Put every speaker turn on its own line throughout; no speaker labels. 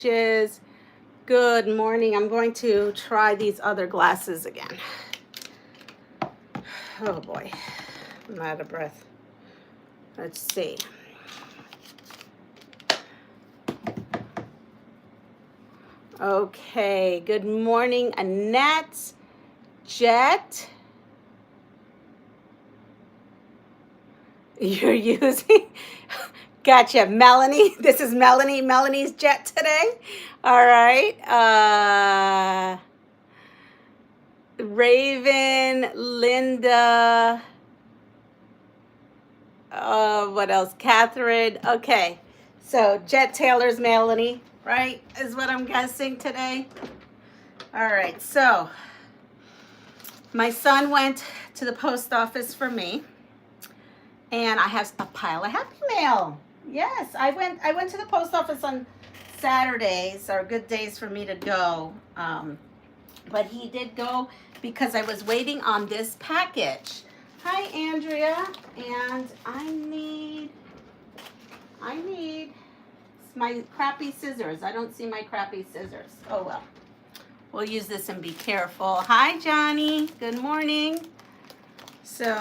Good morning. I'm going to try these other glasses again. Oh boy, I'm out of breath. Let's see. Okay, good morning, Annette, Jet. You're using, gotcha, Melanie. This is Melanie. Melanie's Jet today. All right. Raven, Linda. What else? Catherine. Okay. So Jet Taylor's Melanie, right? Is what I'm guessing today. All right. So my son went to the post office for me, and I have a pile of Happy Mail. Yes, I went to the post office on Saturdays are good days for me to go. But he did go because I was waiting on this package. Hi, Andrea, and I need my crappy scissors. I don't see my crappy scissors. Oh well. We'll use this and be careful. Hi, Johnny. Good morning. So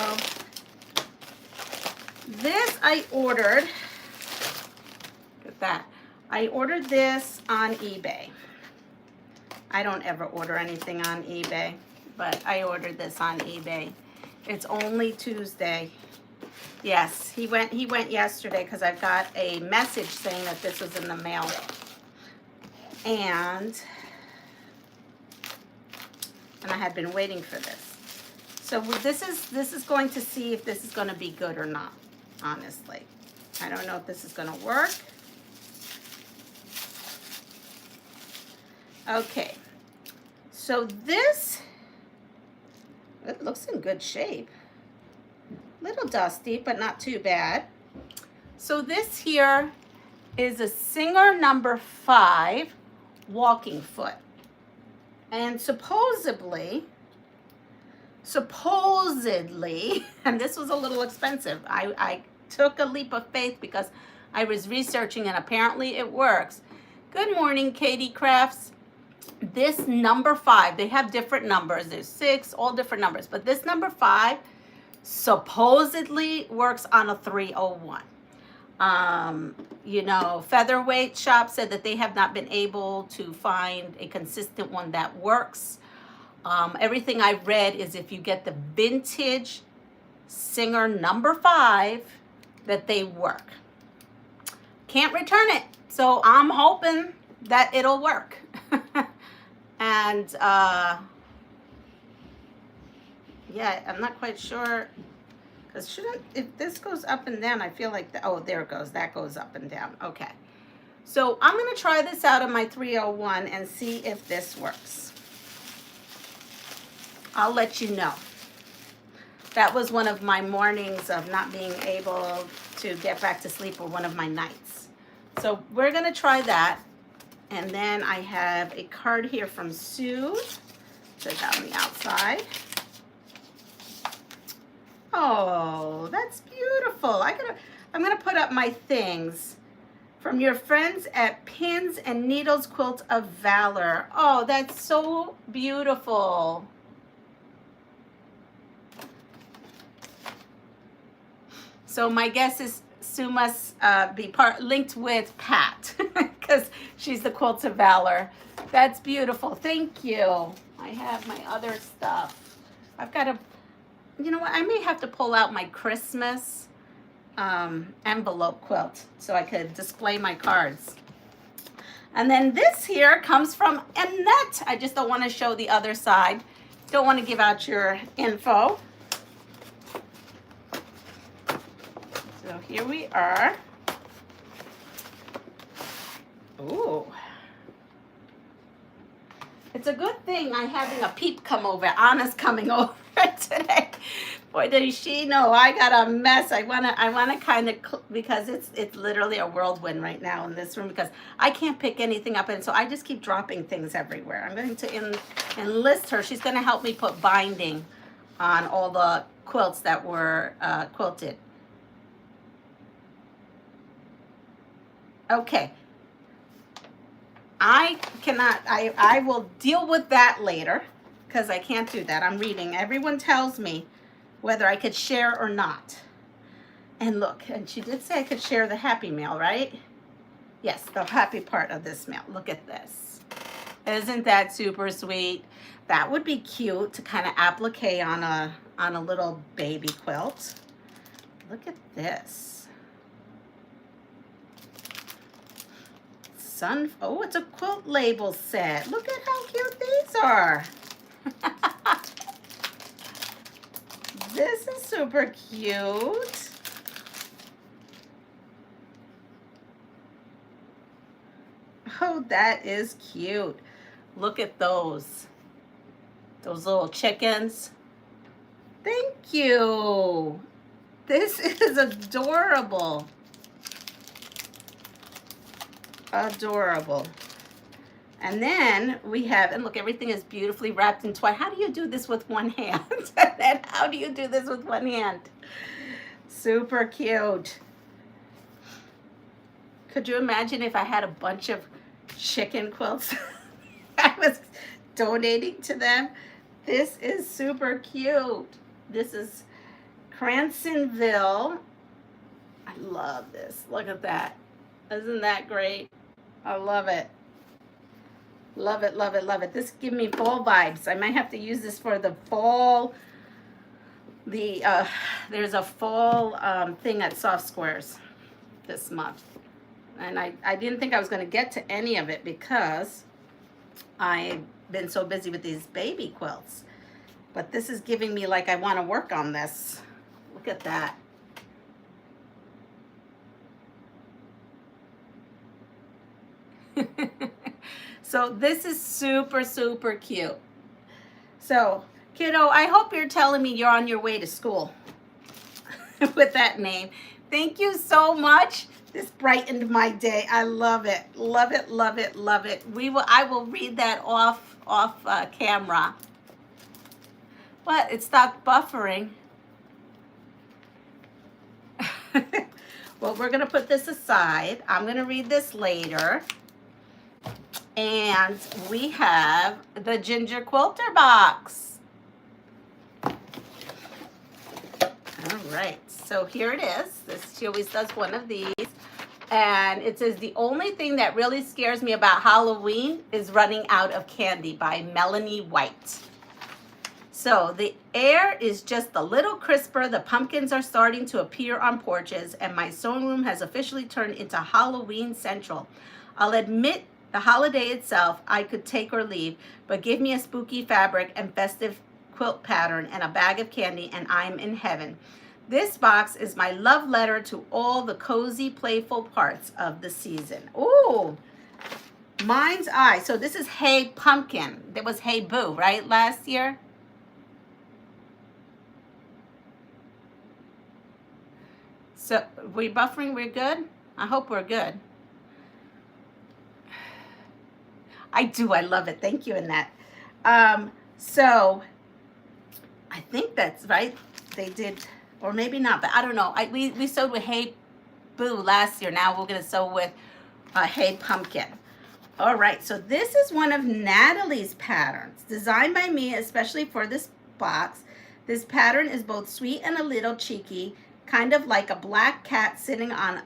this I ordered. Look at that. I ordered this on eBay. I don't ever order anything on eBay, but I ordered this on eBay. It's only Tuesday. Yes, he went yesterday because I've got a message saying that this was in the mail. And I had been waiting for this. So this is going to see if this is going to be good or not, honestly. I don't know if this is going to work. Okay. So this, it looks in good shape. Little dusty, but not too bad. So this here is a Singer number 5 walking foot. And supposedly, and this was a little expensive. I took a leap of faith because I was researching and apparently it works. Good morning, Katie Crafts. This number 5, they have different numbers. There's 6, all different numbers. But this number 5 supposedly works on a 301. Featherweight shop said that they have not been able to find a consistent one that works. Everything I read is if you get the vintage Singer number 5, that they work. Can't return it, so I'm hoping that it'll work. And yeah, I'm not quite sure. Because if this goes up and down, I feel like, oh, there it goes. That goes up and down. Okay. So I'm going to try this out on my 301 and see if this works. I'll let you know. That was one of my mornings of not being able to get back to sleep, or one of my nights. So we're going to try that. And then I have a card here from Sue. Says that on the outside. Oh, that's beautiful. I'm gonna put up my things. From your friends at Pins and Needles Quilt of Valor. Oh, that's so beautiful. So my guess is Sue must be linked with Pat because she's the Quilts of Valor. That's beautiful. Thank you. I have my other stuff. I've got you know what? I may have to pull out my Christmas envelope quilt so I could display my cards. And then this here comes from Annette. I just don't want to show the other side. Don't want to give out your info. So here we are. Ooh. It's a good thing I'm having a peep come over. Anna's coming over today. Boy, does she know I got a mess. I wanna kind of, because it's literally a whirlwind right now in this room because I can't pick anything up, and so I just keep dropping things everywhere. I'm going to enlist her. She's going to help me put binding on all the quilts that were quilted. Okay. I cannot, I will deal with that later because I can't do that. I'm reading. Everyone tells me whether I could share or not. And look, and she did say I could share the happy mail, right? Yes, the happy part of this mail. Look at this. Isn't that super sweet? That would be cute to kind of applique on a little baby quilt. Look at this. Oh, it's a quilt label set. Look at how cute these are. This is super cute. Oh, that is cute. Look at those. Those little chickens. Thank you. This is adorable. Adorable. And then we have, and look, everything is beautifully wrapped in twine. How do you do this with one hand? And how do you do this with one hand? Super cute. Could you imagine if I had a bunch of chicken quilts I was donating to them? This is super cute. This is Cransonville. I love this. Look at that. Isn't that great? I love it. Love it, love it, love it. This gives me fall vibes. I might have to use this for the fall. There's a fall thing at Soft Squares this month. And I didn't think I was going to get to any of it because I've been so busy with these baby quilts. But this is giving me like I want to work on this. Look at that. So this is super, super cute. So, kiddo, I hope you're telling me you're on your way to school with that name. Thank you so much. This brightened my day. I love it. Love it, love it, love it. I will read that off camera. What? It stopped buffering. Well, we're going to put this aside. I'm going to read this later. And we have the Ginger Quilter box. All right, so here it is. She always does one of these. And it says, the only thing that really scares me about Halloween is running out of candy by Melanie White. So the air is just a little crisper. The pumpkins are starting to appear on porches, and my sewing room has officially turned into Halloween Central. I'll admit, the holiday itself, I could take or leave, but give me a spooky fabric and festive quilt pattern and a bag of candy, and I'm in heaven. This box is my love letter to all the cozy, playful parts of the season. Ooh, Mind's Eye. So this is Hey Pumpkin. There was Hey Boo, right, last year? So, we buffering? We're good? I hope we're good. I do. I love it. Thank you, Annette. So I think that's right. They did, or maybe not, but I don't know. We sewed with Hey Boo last year. Now we're going to sew with Hey Pumpkin. All right. So this is one of Natalie's patterns designed by me, especially for this box. This pattern is both sweet and a little cheeky, kind of like a black cat sitting on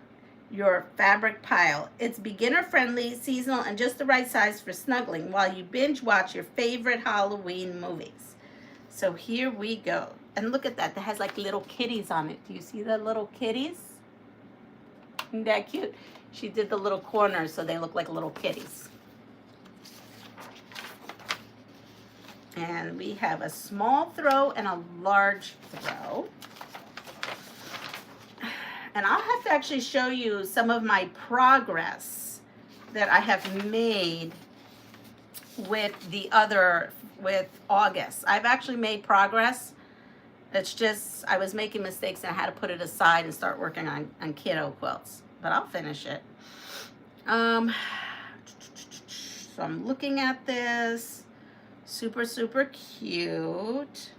your fabric pile. It's beginner friendly, seasonal, and just the right size for snuggling while you binge watch your favorite Halloween movies. So here we go. And look at that. That has like little kitties on it. Do you see the little kitties? Isn't that cute? She did the little corners so they look like little kitties. And we have a small throw and a large throw. And I'll have to actually show you some of my progress that I have made with with August. I've actually made progress. It's just, I was making mistakes and I had to put it aside and start working on kiddo quilts. But I'll finish it. So I'm looking at this. Super, super cute.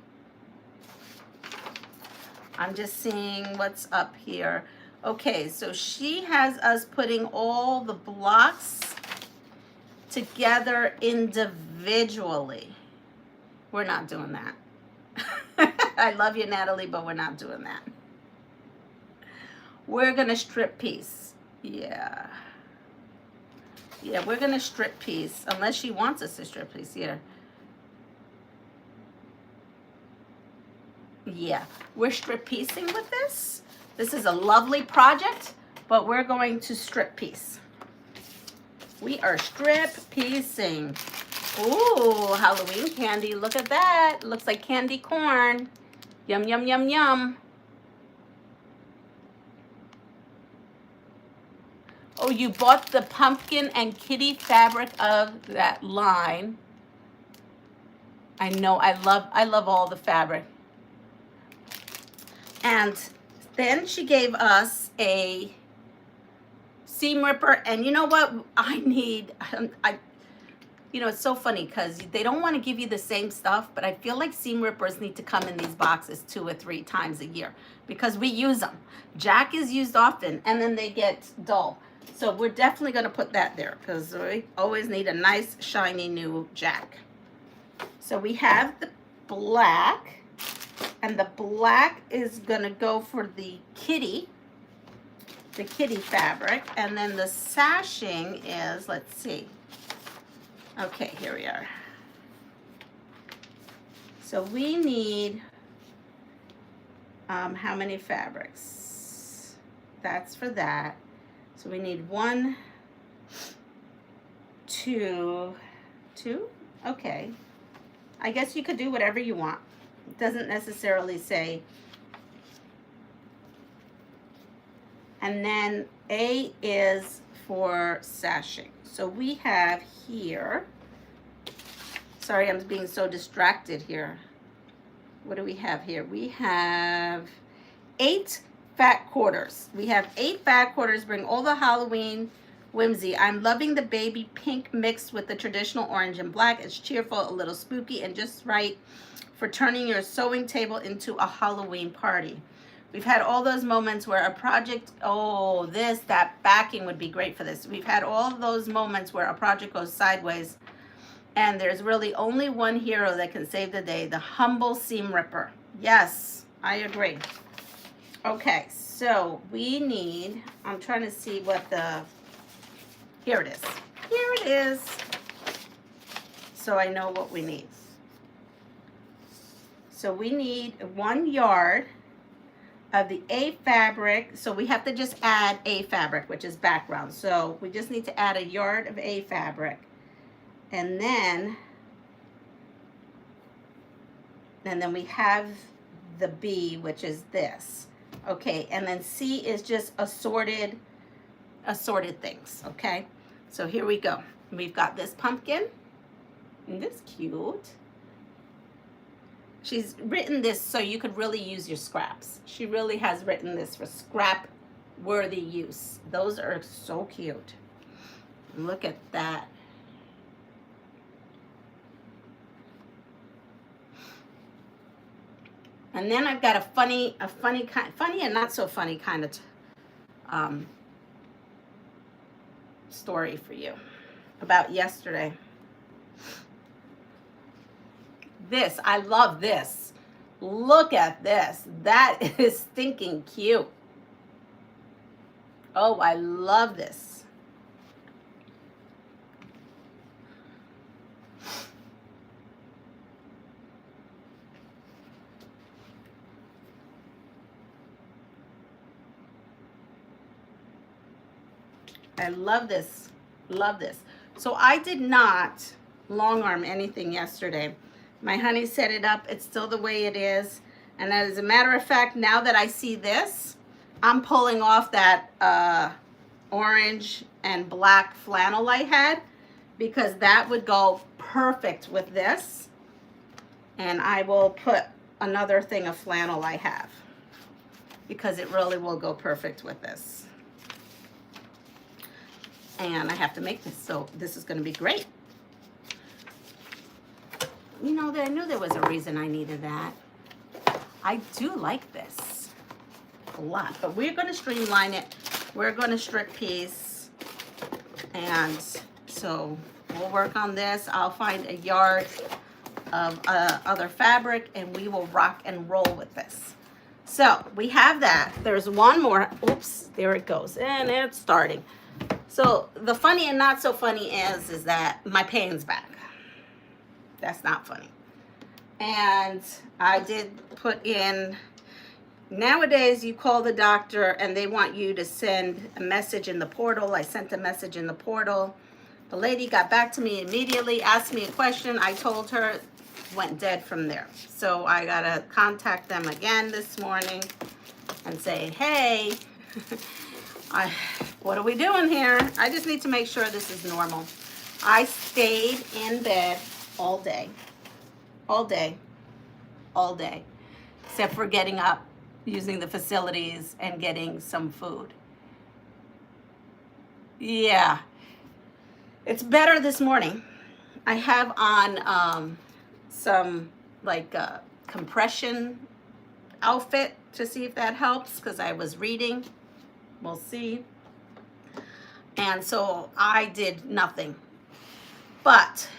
I'm just seeing what's up here. Okay, so she has us putting all the blocks together individually. We're not doing that. I love you, Natalie, but we're not doing that. We're going to strip piece. Yeah. Yeah, we're going to strip piece, unless she wants us to strip piece here. Yeah, we're strip piecing with this. This is a lovely project, but we're going to strip piece. We are strip piecing. Ooh, Halloween candy. Look at that. Looks like candy corn. Yum, yum, yum, yum. Oh, you bought the pumpkin and kitty fabric of that line. I know, I love all the fabric. And then she gave us a seam ripper, and you know what I need? You know, it's so funny because they don't want to give you the same stuff, but I feel like seam rippers need to come in these boxes 2 or 3 times a year because we use them. Jack is used often, and then they get dull. So we're definitely going to put that there because we always need a nice, shiny new Jack. So we have the black, and the black is going to go for the kitty fabric, and then the sashing is, let's see. Okay, here we are. So we need, how many fabrics? That's for that. So we need 1, 2, okay. I guess you could do whatever you want. It doesn't necessarily say. And then A is for sashing. So we have here, sorry, I'm being so distracted here. What do we have here? We have 8 fat quarters. We have 8 fat quarters, bring all the Halloween whimsy. I'm loving the baby pink mixed with the traditional orange and black. It's cheerful, a little spooky, and just right for turning your sewing table into a Halloween party. We've had all those moments where a project, oh, that backing would be great for this. We've had all those moments where a project goes sideways, and there's really only one hero that can save the day, the humble seam ripper. Yes, I agree. Okay, so we need, I'm trying to see what here it is. Here it is. So I know what we need. So we need 1 yard of the A fabric. So we have to just add A fabric, which is background. So we just need to add a yard of A fabric. And then we have the B, which is this. Okay, and then C is just assorted things, okay? So here we go. We've got this pumpkin. Isn't this cute? She's written this so you could really use your scraps. She really has written this for scrap-worthy use. Those are so cute. Look at that. And then I've got a funny and not so funny kind of story for you about yesterday. This, I love this. Look at this. That is stinking cute. Oh, I love this. I love this. Love this. So I did not long arm anything yesterday. My honey set it up. It's still the way it is. And as a matter of fact, now that I see this, I'm pulling off that orange and black flannel I had, because that would go perfect with this. And I will put another thing of flannel I have, because it really will go perfect with this. And I have to make this, so this is going to be great. You know, I knew there was a reason I needed that. I do like this a lot, but we're going to streamline it. We're going to strip piece, and so We'll work on this. I'll find a yard of other fabric, and we will rock and roll with this. So we have that. There's one more. Oops, there it goes, and it's starting. So the funny and not so funny is that my pain's back. That's not funny. And I did put in, nowadays you call the doctor and they want you to send a message in the portal. I sent a message in the portal. The lady got back to me immediately, asked me a question. I told her, went dead from there. So I gotta contact them again this morning and say, hey, what are we doing here? I just need to make sure this is normal. I stayed in bed all day, except for getting up, using the facilities, and getting some food. Yeah, it's better this morning. I have on some like compression outfit to see if that helps, because I was reading. We'll see. And so I did nothing. But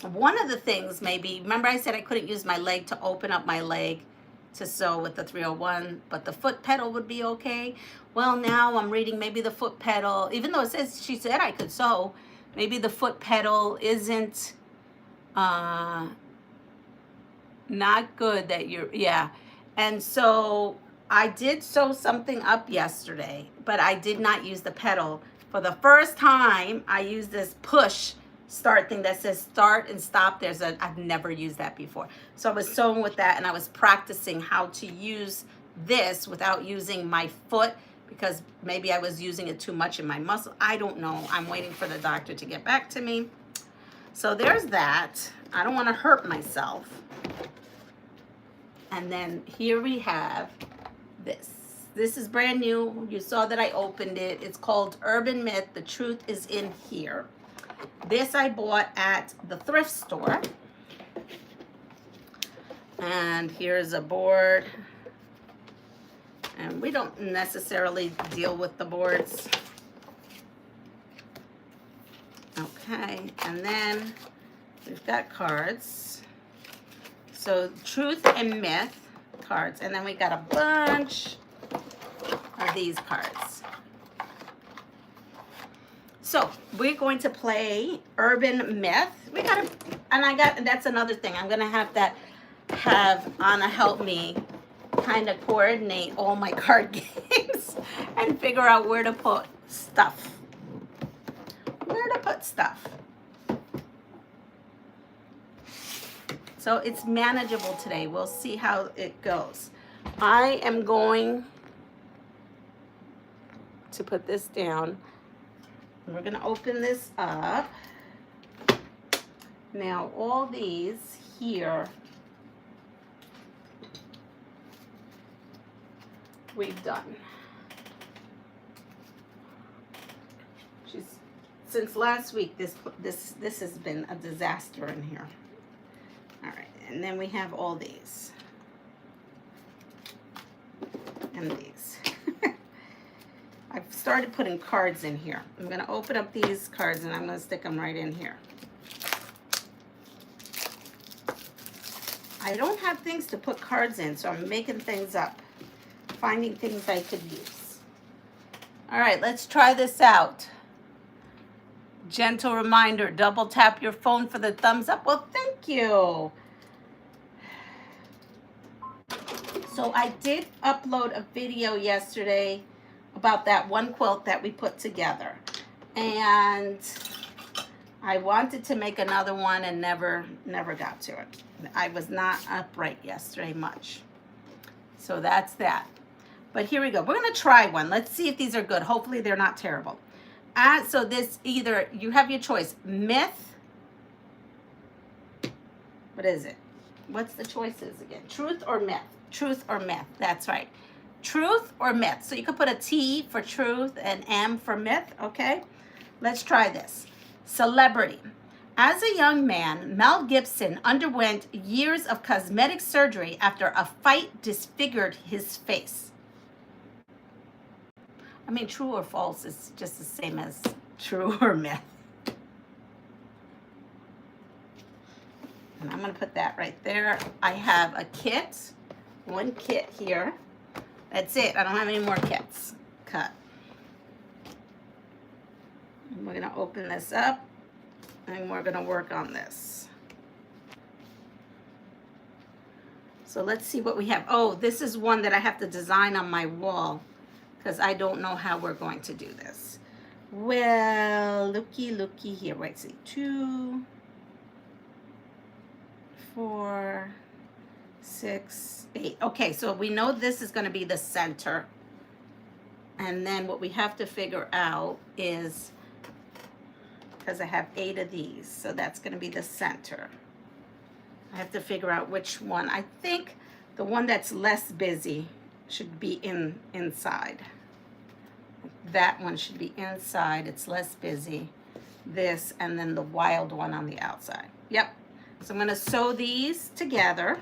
one of the things maybe, remember I said I couldn't use my leg to open up my leg to sew with the 301, but the foot pedal would be okay. Well, now I'm reading maybe the foot pedal, even though it says, she said I could sew, maybe the foot pedal isn't not good that you're, yeah. And so I did sew something up yesterday, but I did not use the pedal. For the first time, I used this push start thing that says start and stop. I've never used that before. So I was sewing with that, and I was practicing how to use this without using my foot, because maybe I was using it too much in my muscle. I don't know. I'm waiting for the doctor to get back to me. So there's that. I don't want to hurt myself. And then here we have this. This is brand new. You saw that I opened it. It's called Urban Myth. The Truth is in Here. This I bought at the thrift store. And here's a board. And we don't necessarily deal with the boards. Okay, and then we've got cards. So Truth and Myth cards. And then we got a bunch of these cards. So we're going to play Urban Myth. That's another thing. I'm gonna have Anna help me kind of coordinate all my card games and figure out where to put stuff. So it's manageable today. We'll see how it goes. I am going to put this down. We're going to open this up. Now, all these here, we've done. Since last week, this has been a disaster in here. All right, and then we have all these. And these. I've started putting cards in here. I'm going to open up these cards and I'm going to stick them right in here. I don't have things to put cards in, so I'm making things up, finding things I could use. All right, let's try this out. Gentle reminder, double tap your phone for the thumbs up. Well, thank you. So I did upload a video yesterday about that one quilt that we put together, and I wanted to make another one and never got to it. I was not upright yesterday much, so that's that. But here we go. We're gonna try one. Let's see if these are good. Hopefully they're not terrible. So this, either you have your choice, myth. What is it? What's the choices again? Truth or myth? Truth or myth. That's right. Truth or myth. So you could put a T for truth and M for myth, okay? Let's try this. Celebrity. As a young man, Mel Gibson underwent years of cosmetic surgery after a fight disfigured his face. I mean, true or false is just the same as true or myth. And I'm going to put that right there. I have a kit, one kit here. That's it. I don't have any more kits cut. And we're going to open this up and we're going to work on this. So let's see what we have. Oh, this is one that I have to design on my wall because I don't know how we're going to do this. Well, looky here. Wait, see, 2, 4, 6, 8. Okay, so we know this is going to be the center. And then what we have to figure out is, because I have 8 of these, so that's going to be the center. I have to figure out which one. I think the one that's less busy should be inside. That one should be inside. It's less busy. This, and then the wild one on the outside. Yep. So I'm going to sew these together.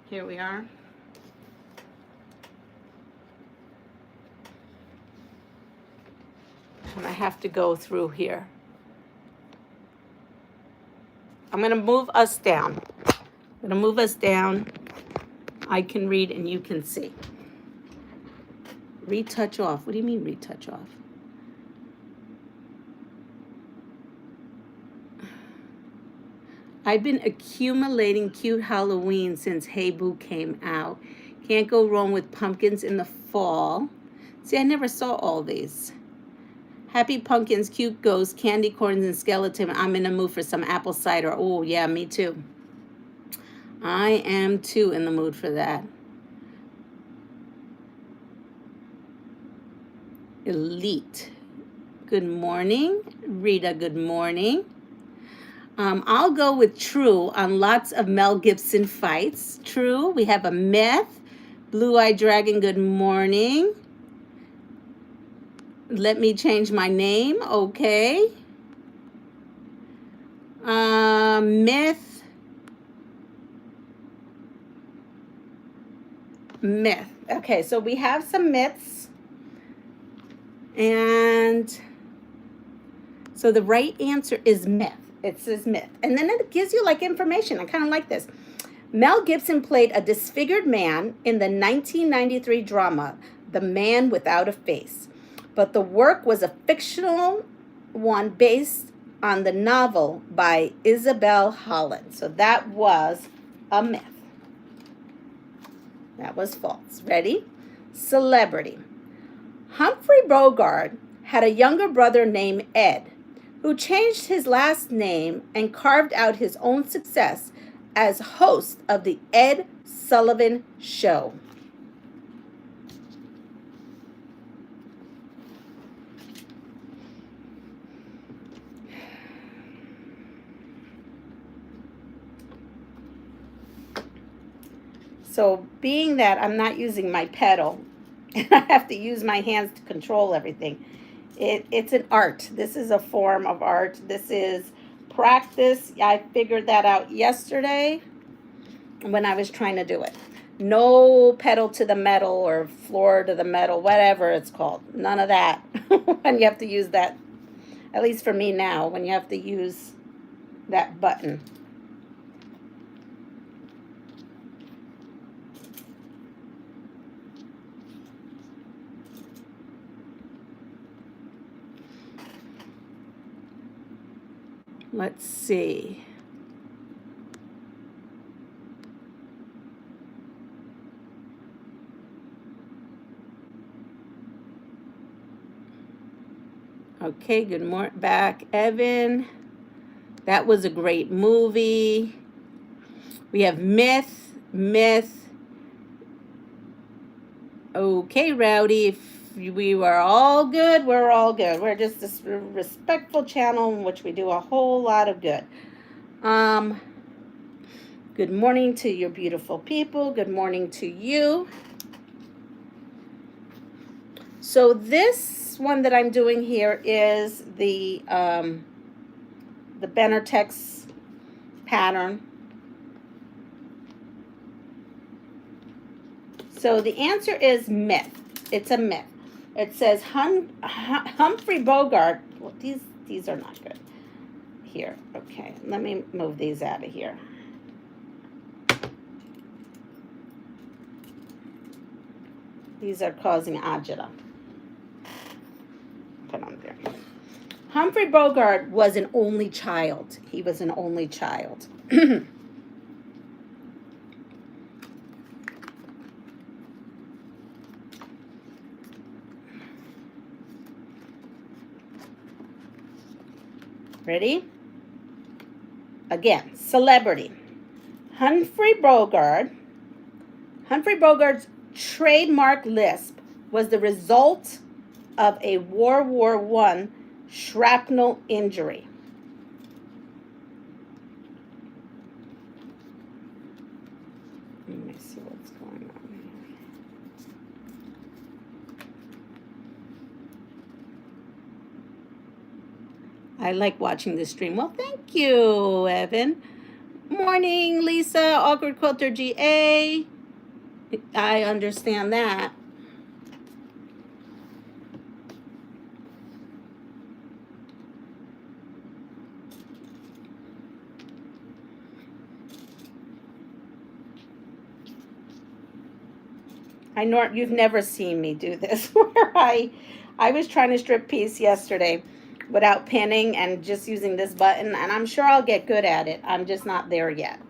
Here we are. And I have to go through here. I'm going to move us down. I'm going to move us down. I can read and you can see. Retouch off. What do you mean retouch off? I've been accumulating cute Halloween since Hey Boo came out. Can't go wrong with pumpkins in the fall. See, I never saw all these. Happy pumpkins, cute ghosts, candy corns, and skeleton. I'm in the mood for some apple cider. Oh, yeah, me too. I am too in the mood for that. Elite. Good morning. Rita, good morning. I'll go with true on lots of Mel Gibson fights. True. We have a myth. Blue-eyed dragon, good morning. Let me change my name. Okay. Myth. Myth. Okay, so we have some myths. And so the right answer is myth. It says myth. And then it gives you like information. I kind of like this. Mel Gibson played a disfigured man in the 1993 drama, The Man Without a Face. But the work was a fictional one based on the novel by Isabel Holland. So that was a myth. That was false. Ready? Celebrity. Humphrey Bogart had a younger brother named Ed, who changed his last name and carved out his own success as host of the Ed Sullivan Show. So being that I'm not using my pedal and I have to use my hands to control everything, it's an art. This is a form of art. This is practice. I figured that out yesterday when I was trying to do it. No pedal to the metal or floor to the metal, whatever it's called. None of that. When you have to use that, at least for me now, when you have to use that button. Let's see. Okay, good morning back, Evan. That was a great movie. We have myth. Okay, Rowdy, if we were all good, we're all good. We're just a respectful channel in which we do a whole lot of good. Good morning to your beautiful people. Good morning to you. So this one that I'm doing here is the Benertex pattern. So the answer is myth. It's a myth. It says Humphrey Bogart. Well, these are not good. here. Okay, let me move these out of here. These are causing agita. Put on there. Humphrey Bogart was an only child. He was an only child. Ready? Again, celebrity. Humphrey Bogart's trademark lisp was the result of a World War I shrapnel injury. Let me see what's going on here. I like watching this stream. Well, thank you, Evan. Morning, Lisa, Awkward Quilter GA. I understand that. I know you've never seen me do this where I was trying to strip piece yesterday without pinning and just using this button, and I'm sure I'll get good at it. I'm just not there yet.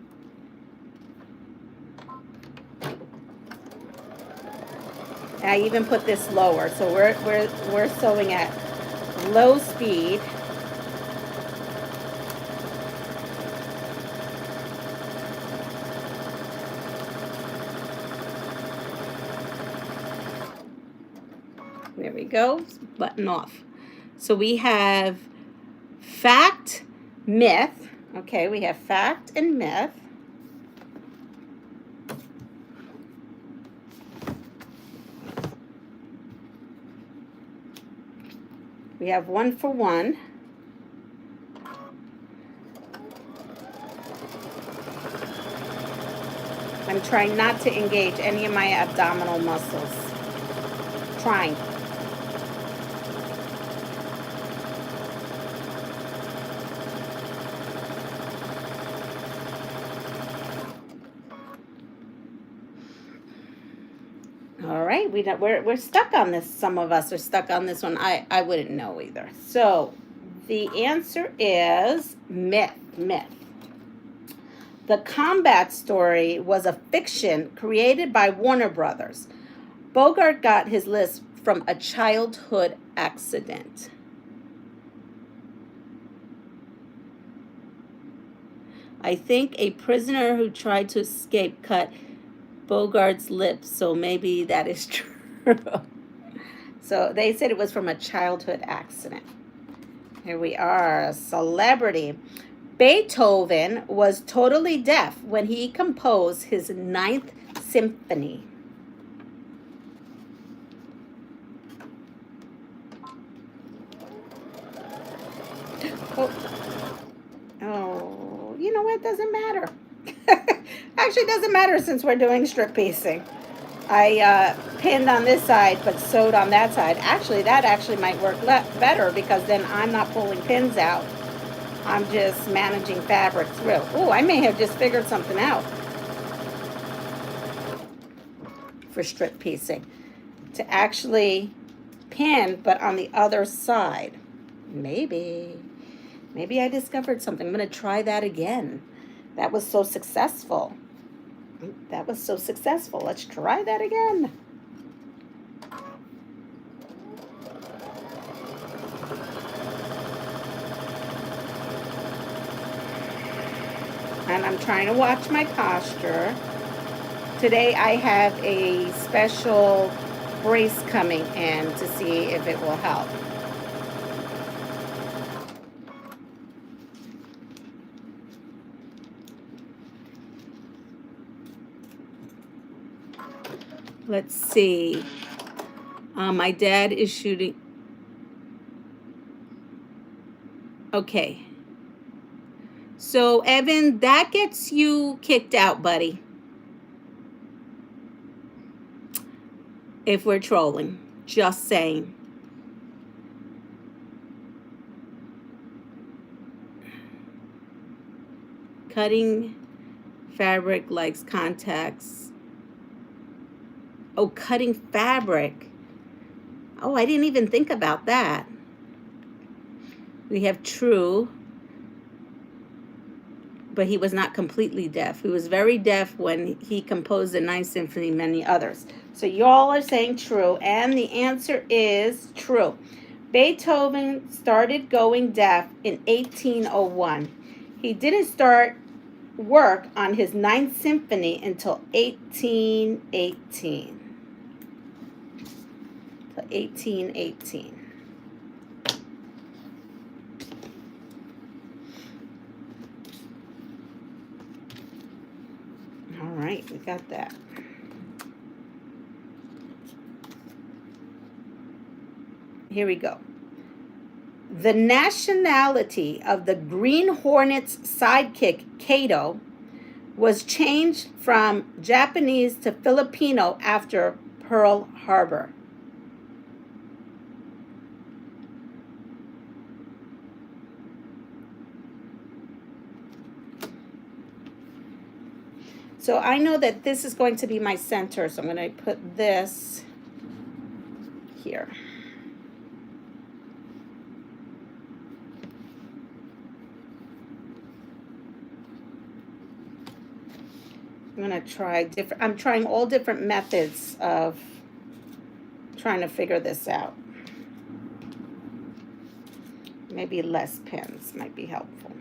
I even put this lower, so we're sewing at low speed. There we go, button off. So we have fact, myth. Okay, we have fact and myth. We have 1 for 1. I'm trying not to engage any of my abdominal muscles. Trying. All right, we're stuck on this. Some of us are stuck on this one. I wouldn't know either. So the answer is myth. The combat story was a fiction created by Warner Brothers. Bogart got his lisp from a childhood accident. I think a prisoner who tried to escape cut Bogart's lips, so maybe that is true. So they said it was from a childhood accident. Here we are, celebrity. Beethoven was totally deaf when he composed his 9th symphony. Oh, you know what? Doesn't matter. Actually, doesn't matter since we're doing strip piecing. I pinned on this side but sewed on that side. Actually, that actually might work better because then I'm not pulling pins out. I'm just managing fabric through. Oh, I may have just figured something out for strip piecing. To actually pin, but on the other side. Maybe I discovered something. I'm going to try that again. That was so successful. Let's try that again. And I'm trying to watch my posture. Today I have a special brace coming in to see if it will help. Let's see. My dad is shooting. Okay. So, Evan, that gets you kicked out, buddy. If we're trolling. Just saying. Cutting fabric likes contacts. Oh, cutting fabric. Oh, I didn't even think about that. We have true, but he was not completely deaf. He was very deaf when he composed the Ninth Symphony and many others. So y'all are saying true, and the answer is true. Beethoven started going deaf in 1801. He didn't start work on his Ninth Symphony until 1818. So 1818. All right, we got that. Here we go. The nationality of the Green Hornet's sidekick, Kato, was changed from Japanese to Filipino after Pearl Harbor. So I know that this is going to be my center, so I'm going to put this here. I'm going to try I'm trying all different methods of trying to figure this out. Maybe less pins might be helpful.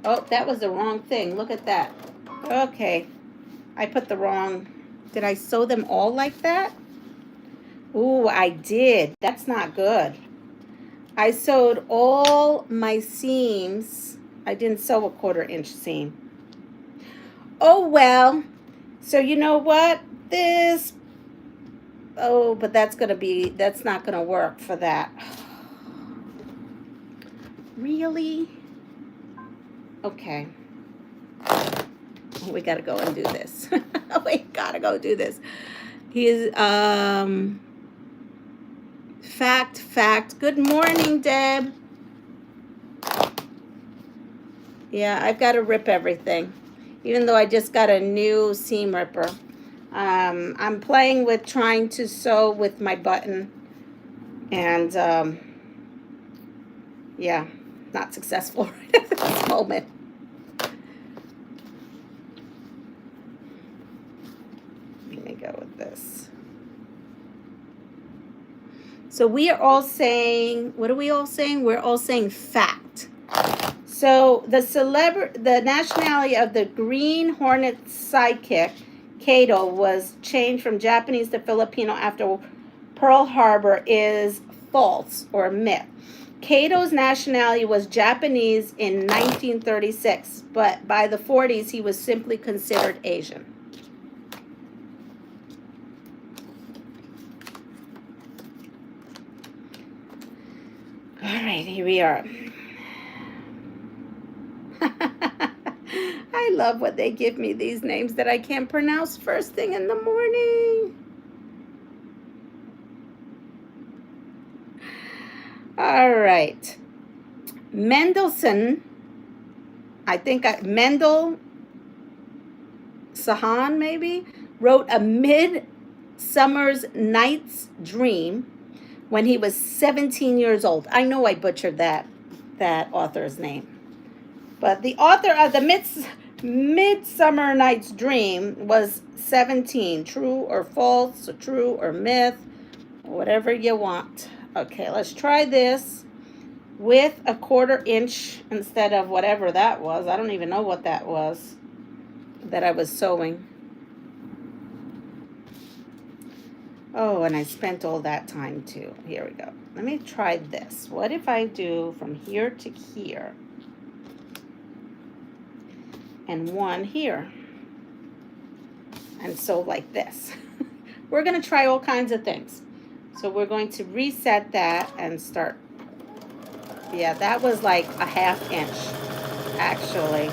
Oh, that was the wrong thing. Look at that. Okay. I put the wrong... Did I sew them all like that? Ooh, I did. That's not good. I sewed all my seams. I didn't sew a 1/4 inch seam. Oh, well. So you know what? This... Oh, but that's not going to work for that. Really? Okay. We gotta go and do this. We gotta go do this. He's fact. Good morning, Deb. Yeah, I've got to rip everything, even though I just got a new seam ripper. I'm playing with trying to sew with my button, and yeah, not successful right at this moment. Let me go with this. So we are all saying, what are we all saying? We're all saying fact. So the nationality of the Green Hornet sidekick, Kato, was changed from Japanese to Filipino after Pearl Harbor is false or myth. Kato's nationality was Japanese in 1936, but by the 40s he was simply considered Asian. All right, here we are. I love what they give me, these names that I can't pronounce first thing in the morning. All right. Mendelssohn, Mendel Sahan maybe, wrote A Midsummer's Night's Dream when he was 17 years old. I know I butchered that author's name. But the author of the Midsummer Night's Dream was 17. True or false, or true or myth, whatever you want. Okay, let's try this with a 1/4 inch instead of whatever that was. I don't even know what that was that I was sewing. Oh, and I spent all that time too. Here we go. Let me try this. What if I do from here to here? And one here. And sew like this. we're going to try all kinds of things. So we're going to reset that and start. Yeah, that was like a 1/2 inch, actually.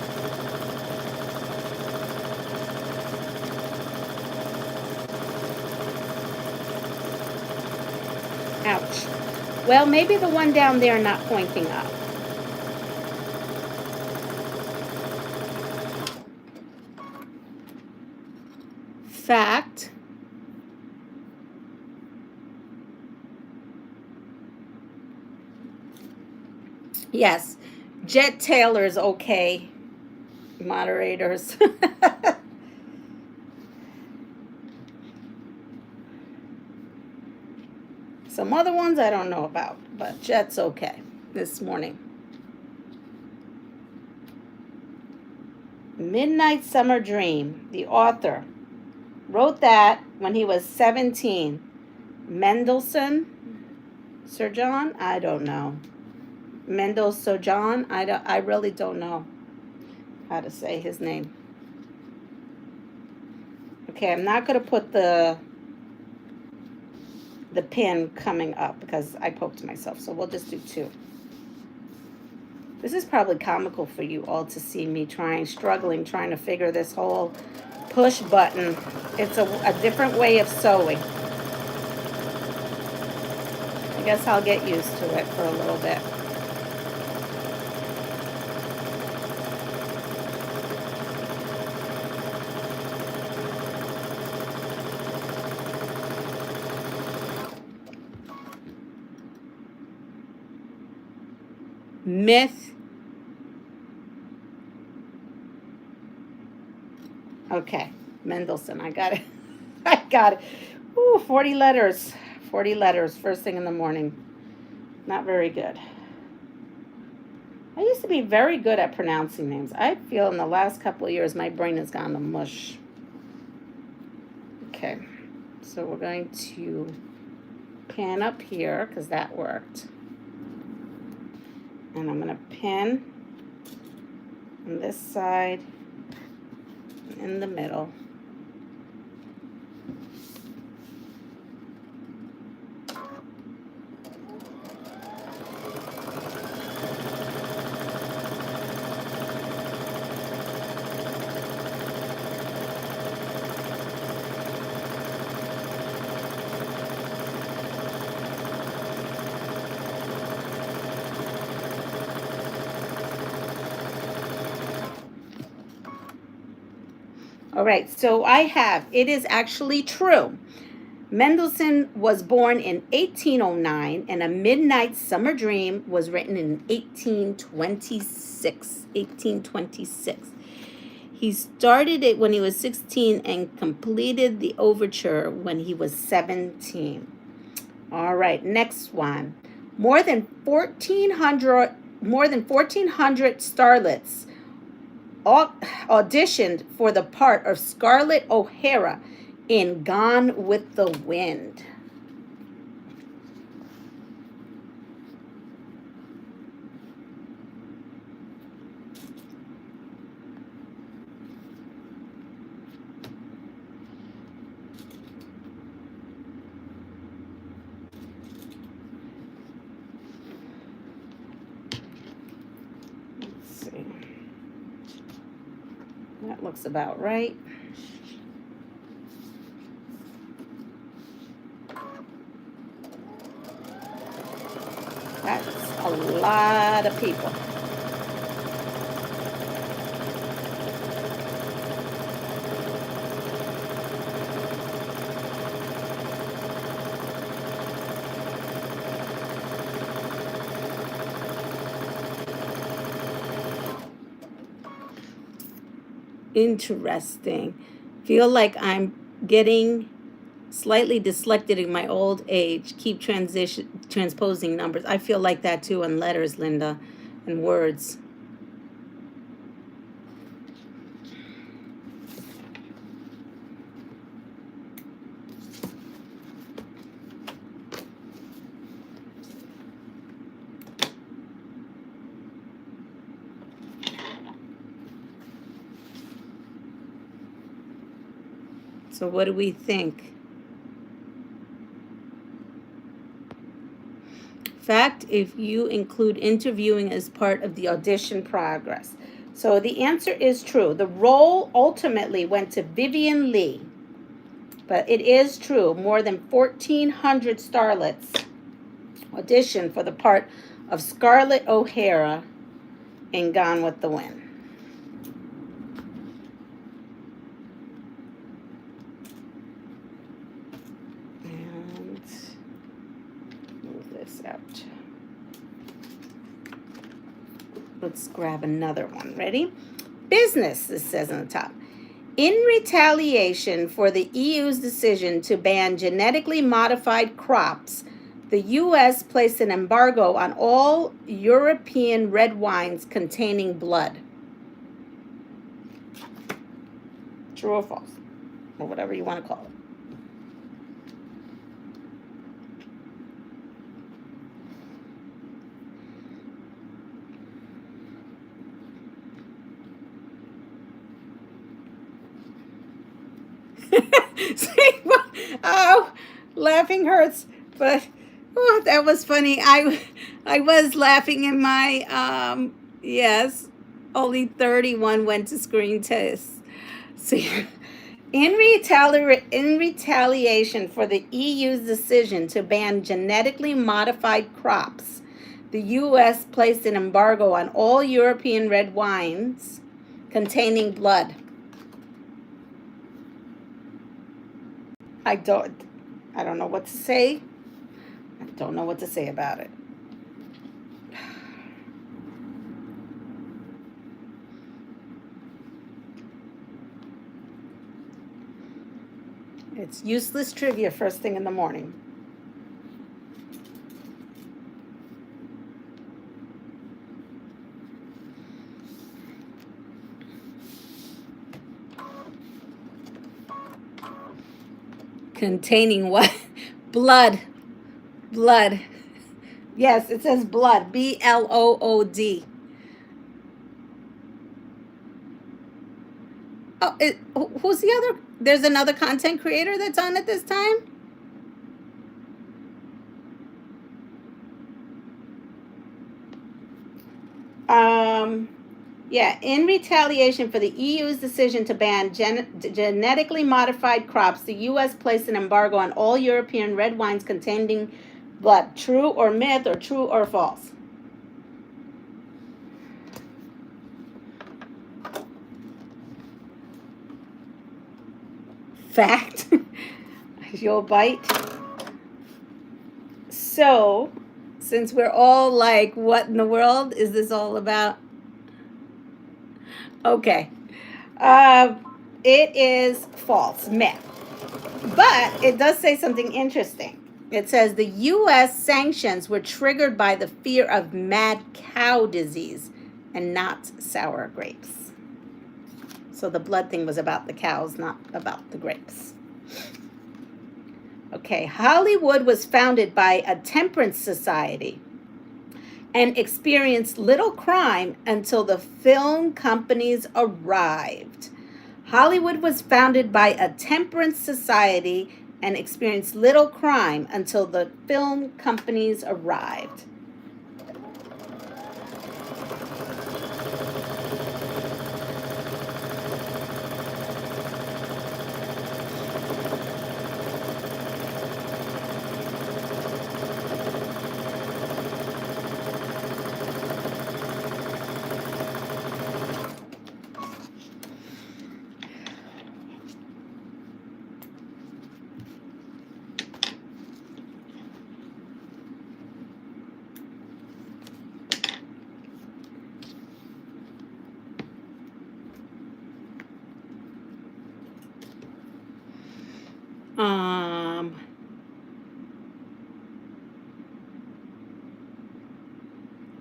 Ouch. Well, maybe the one down there not pointing up. Fact. Yes, Jet Taylor's okay. Moderators. Some other ones I don't know about, but Jet's okay this morning. Midnight Summer Dream, the author, wrote that when he was 17. Mendelssohn, Sir John? I don't know. Mendelssohn John? I really don't know how to say his name. Okay, I'm not going to put the pin coming up because I poked myself, so we'll just do 2. This is probably comical for you all to see me struggling, trying to figure this whole push button. It's a different way of sewing. I guess I'll get used to it for a little bit. Myth. Okay, Mendelssohn. I got it. I got it. Ooh, 40 letters. 40 letters first thing in the morning. Not very good. I used to be very good at pronouncing names. I feel in the last couple of years my brain has gone to mush. Okay, so we're going to pin up here because that worked. And I'm going to pin on this side in the middle. All right, so it is actually true. Mendelssohn was born in 1809, and A Midnight Summer Dream was written in 1826. 1826. He started it when he was 16 and completed the overture when he was 17. All right, next one. More than 1,400 starlets auditioned for the part of Scarlett O'Hara in Gone with the Wind. Let's see. That looks about right. That's a lot of people. Interesting. Feel like I'm getting slightly dyslexic in my old age. Keep transposing numbers. I feel like that too in letters, Linda, and words. So what do we think? Fact, if you include interviewing as part of the audition progress. So the answer is true. The role ultimately went to Vivian Lee. But it is true. More than 1,400 starlets auditioned for the part of Scarlett O'Hara in Gone with the Wind. And move this out. Let's grab another one. Ready? Business, it says on the top. In retaliation for the EU's decision to ban genetically modified crops, the U.S. placed an embargo on all European red wines containing blood. True or false? Or whatever you want to call it. Oh, laughing hurts, but oh, that was funny. I was laughing in my yes, only 31 went to screen tests. So in retaliation for the EU's decision to ban genetically modified crops, the U.S. placed an embargo on all European red wines containing blood. I don't know what to say. I don't know what to say about it. It's useless trivia first thing in the morning. Containing what? Blood. Blood. Yes, it says blood. B-L-O-O-D. Oh, who's the other? There's another content creator that's on it this time? Yeah, in retaliation for the EU's decision to ban genetically modified crops, the U.S. placed an embargo on all European red wines containing blood. True or myth, or true or false? Fact. You'll bite. So, since we're all like, what in the world is this all about? Okay. It is false, myth. But it does say something interesting. It says the U.S. sanctions were triggered by the fear of mad cow disease and not sour grapes. So the blood thing was about the cows, not about the grapes. Okay, Hollywood was founded by a temperance society and experienced little crime until the film companies arrived. Hollywood was founded by a temperance society and experienced little crime until the film companies arrived.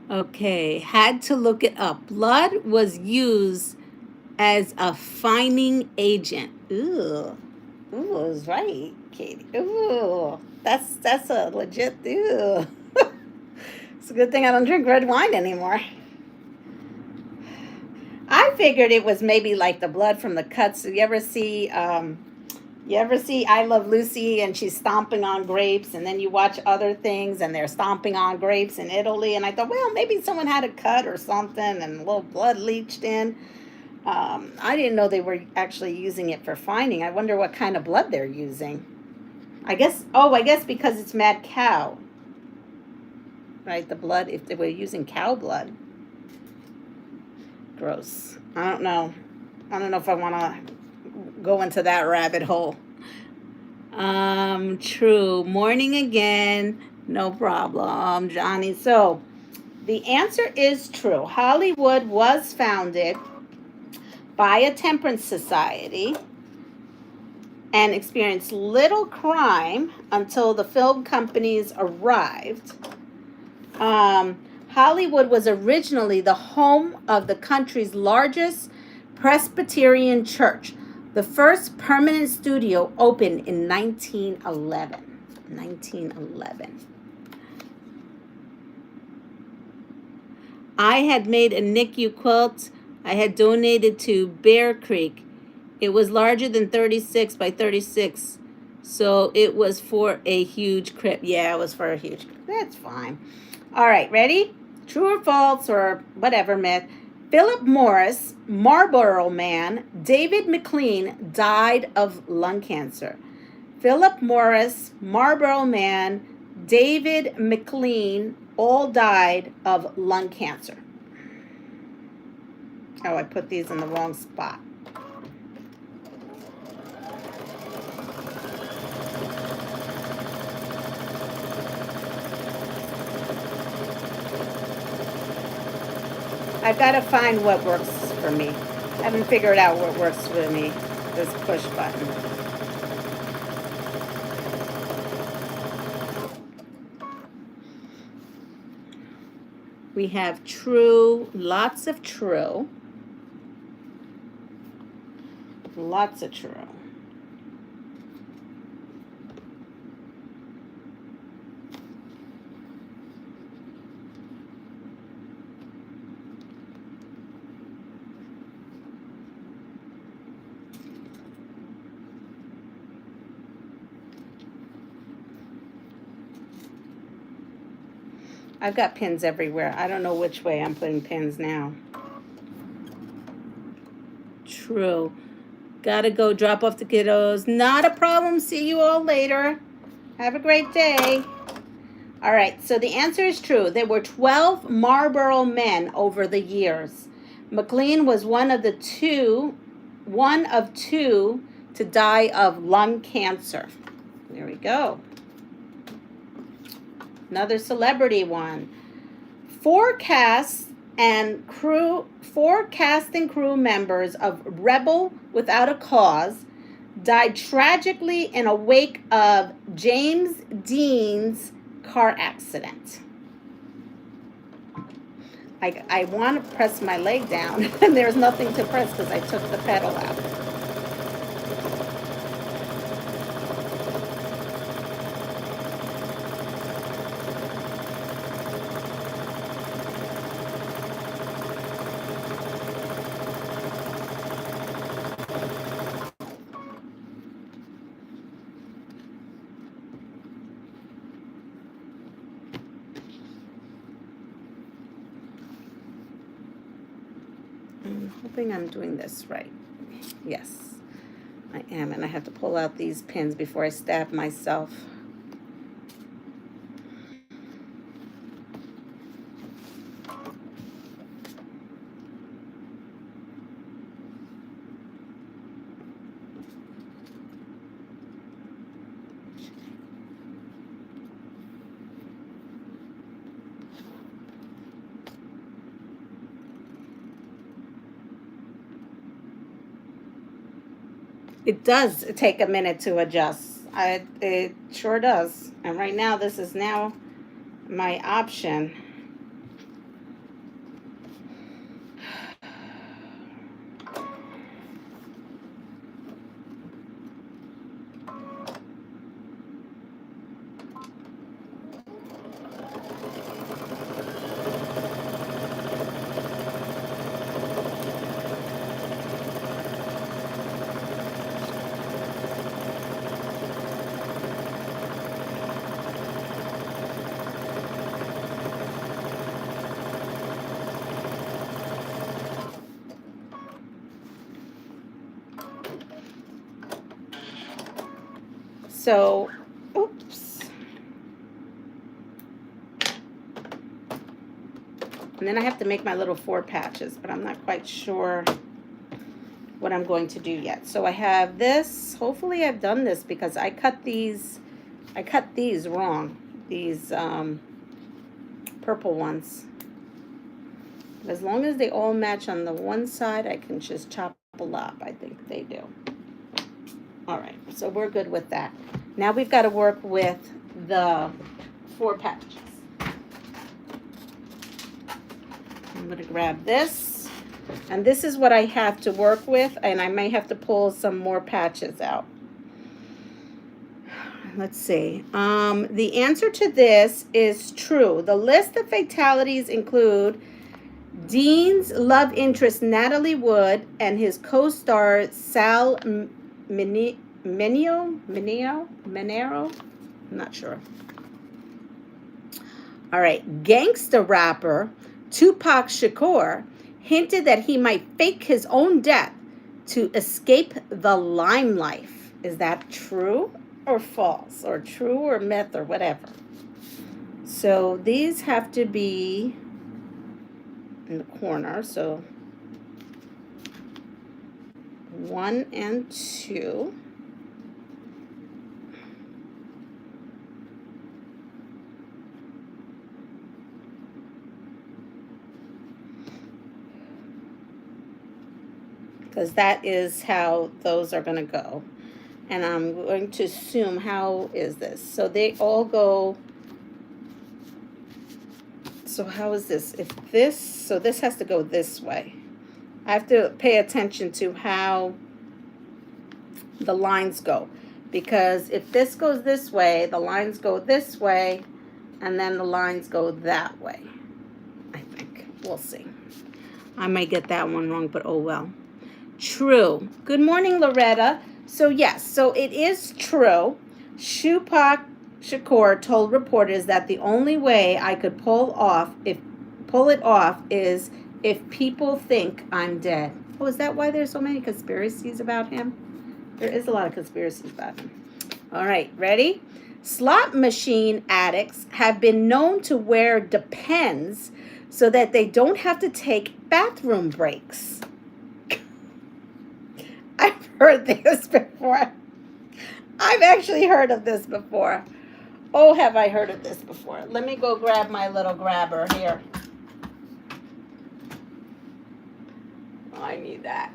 Okay, had to look it up. Blood was used as a fining agent. Ooh, ooh, I was right, Katie. Ooh, that's a legit. Ooh, it's a good thing I don't drink red wine anymore. I figured it was maybe like the blood from the cuts. You ever see You ever see I Love Lucy and she's stomping on grapes, and then you watch other things and they're stomping on grapes in Italy, and I thought, well, maybe someone had a cut or something and a little blood leached in. I didn't know they were actually using it for finding. I wonder what kind of blood they're using. I guess, oh, I guess because it's mad cow, right? The blood, if they were using cow blood. Gross. I don't know. I don't know if I want to go into that rabbit hole. True. Morning again. No problem, Johnny. So, the answer is true. Hollywood was founded by a temperance society and experienced little crime until the film companies arrived. Hollywood was originally the home of the country's largest Presbyterian church. The first permanent studio opened in 1911. 1911. I had made a NICU quilt I had donated to Bear Creek. It was larger than 36 by 36, so it was for a huge crib. Yeah, it was for a huge crib. That's fine. All right, ready? True or false or whatever myth. Philip Morris, Marlboro Man, David McLean died of lung cancer. Philip Morris, Marlboro Man, David McLean all died of lung cancer. Oh, I put these in the wrong spot. I've got to find what works for me. I haven't figured out what works for me. This push button. We have true, lots of true. Lots of true. I've got pins everywhere. I don't know which way I'm putting pins now. True. Gotta go drop off the kiddos. Not a problem. See you all later. Have a great day. All right, so the answer is true. There were 12 Marlboro men over the years. McLean was one of two to die of lung cancer. There we go. Another celebrity one. Four cast and crew members of Rebel Without a Cause died tragically in a wake of James Dean's car accident. I want to press my leg down, and there's nothing to press because I took the pedal out. I'm hoping I'm doing this right. Yes, I am. And I have to pull out these pins before I stab myself. It does take a minute to adjust. It sure does. And right now, this is now my option. So, oops. And then I have to make my little 4 patches, but I'm not quite sure what I'm going to do yet. So I have this. Hopefully I've done this because I cut these wrong. These purple ones. But as long as they all match on the one side, I can just chop a up. I think they do. All right, so we're good with that. Now we've got to work with the 4 patches. I'm going to grab this, and this is what I have to work with, and I may have to pull some more patches out. Let's see. The answer to this is true. The list of fatalities include Dean's love interest Natalie Wood and his co-star Sal Minero? I'm not sure. All right. Gangster rapper Tupac Shakur hinted that he might fake his own death to escape the limelight. Is that true or false, or true or myth or whatever? So these have to be in the corner. So 1 and 2. Because that is how those are going to go. And I'm going to assume, how is this? So they all go, so how is this? If this, so this has to go this way. I have to pay attention to how the lines go. Because if this goes this way, the lines go this way, and then the lines go that way. I think. We'll see. I might get that one wrong, but oh well. True. Good morning, Loretta. So yes, so it is true. Tupac Shakur told reporters that the only way I could pull it off is if people think I'm dead. Oh, is that why there's so many conspiracies about him? There is a lot of conspiracies about him. All right, ready? Slot machine addicts have been known to wear Depends so that they don't have to take bathroom breaks. I've heard this before. I've actually heard of this before. Oh, have I heard of this before? Let me go grab my little grabber here. Oh, I need that.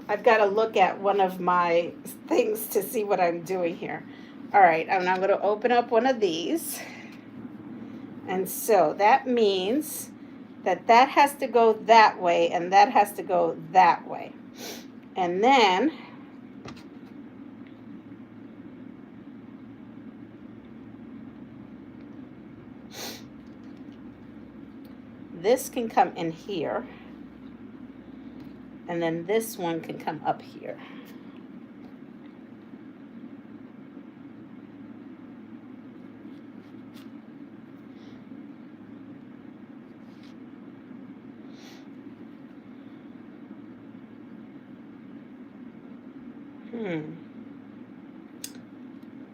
I've got to look at one of my things to see what I'm doing here. All right, I'm now going to open up one of these. And so that means that has to go that way, and that has to go that way. And then this can come in here, and then this one can come up here.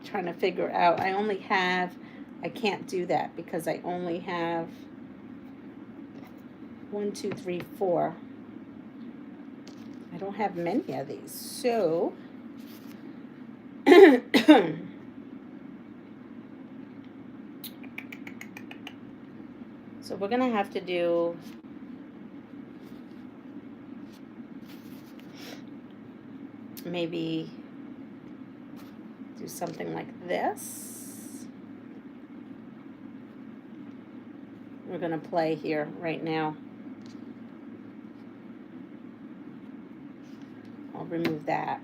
Trying to figure out. I can't do that because I only have 1, 2, 3, 4. I don't have many of these. So so we're gonna have to do maybe do something like this. We're going to play here right now. I'll remove that.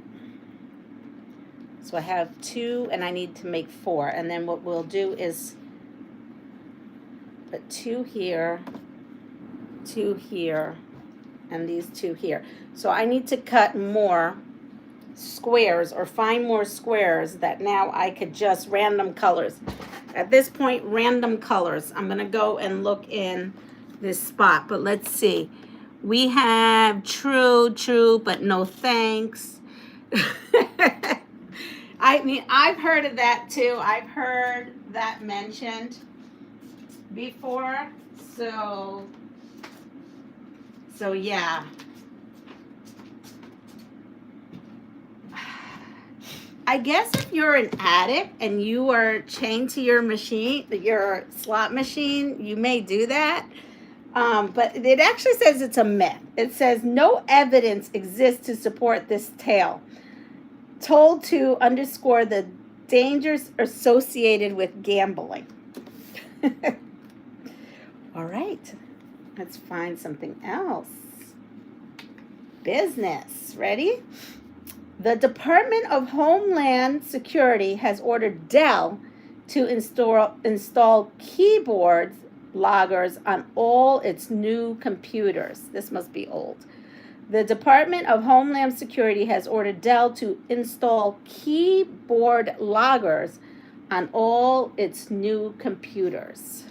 So I have 2 and I need to make 4. And then what we'll do is put 2 here, 2 here, and these 2 here. So I need to cut more squares or find more squares that now I could just random colors. At this point, random colors. I'm going to go and look in this spot, but let's see. We have true, but no thanks. I mean, I've heard of that too. I've heard that mentioned before. So yeah. I guess if you're an addict and you are chained to your machine, your slot machine, you may do that. But it actually says it's a myth. It says no evidence exists to support this tale, told to underscore the dangers associated with gambling. All right, let's find something else. Business. Ready? The Department of Homeland Security has ordered Dell to install keyboard loggers on all its new computers. This must be old. The Department of Homeland Security has ordered Dell to install keyboard loggers on all its new computers.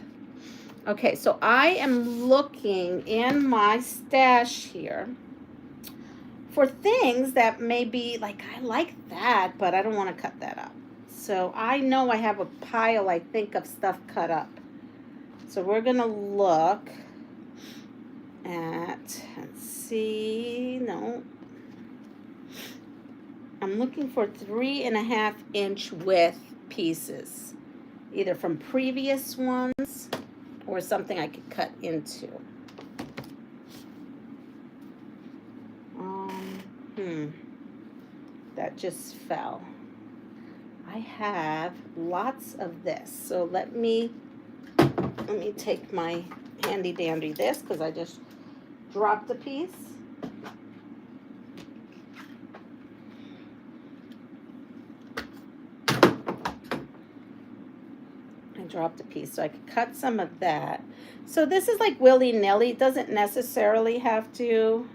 Okay, so I am looking in my stash here for things that may be like, I like that, but I don't want to cut that up. So I know I have a pile, I think, of stuff cut up. So we're going to look at, let's see, no. I'm looking for 3.5-inch width pieces, either from previous ones or something I could cut into. That just fell. I have lots of this. So let me take my handy dandy this, because I just dropped a piece. I dropped a piece, so I could cut some of that. So this is like willy-nilly. It doesn't necessarily have to.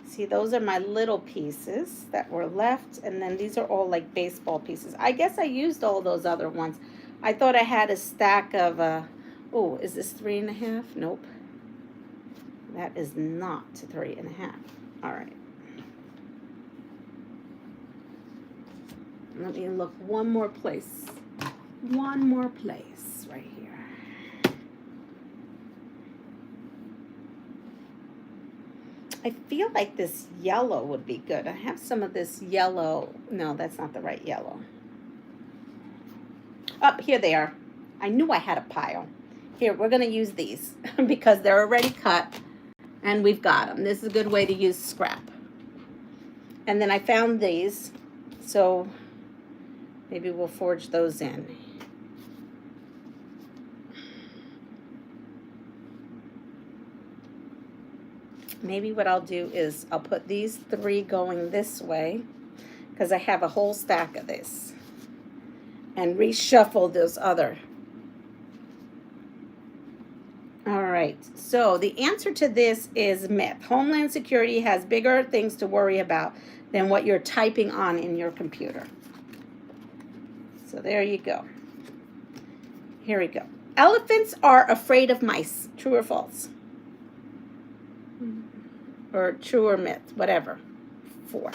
See, those are my little pieces that were left, and then these are all like baseball pieces. I guess I used all those other ones. I thought I had a stack of, oh, is this 3.5? Nope. That is not 3.5. All right. Let me look one more place. One more place right here. I feel like this yellow would be good. I have some of this yellow. No, that's not the right yellow. Oh, here they are. I knew I had a pile. Here, we're going to use these because they're already cut and we've got them. This is a good way to use scrap. And then I found these, so maybe we'll forge those in. Maybe what I'll do is I'll put these 3 going this way, because I have a whole stack of this, and reshuffle those other. All right, so the answer to this is myth. Homeland Security has bigger things to worry about than what you're typing on in your computer. So there you go. Here we go. Elephants are afraid of mice. True or false? Or true or myth, whatever. 4.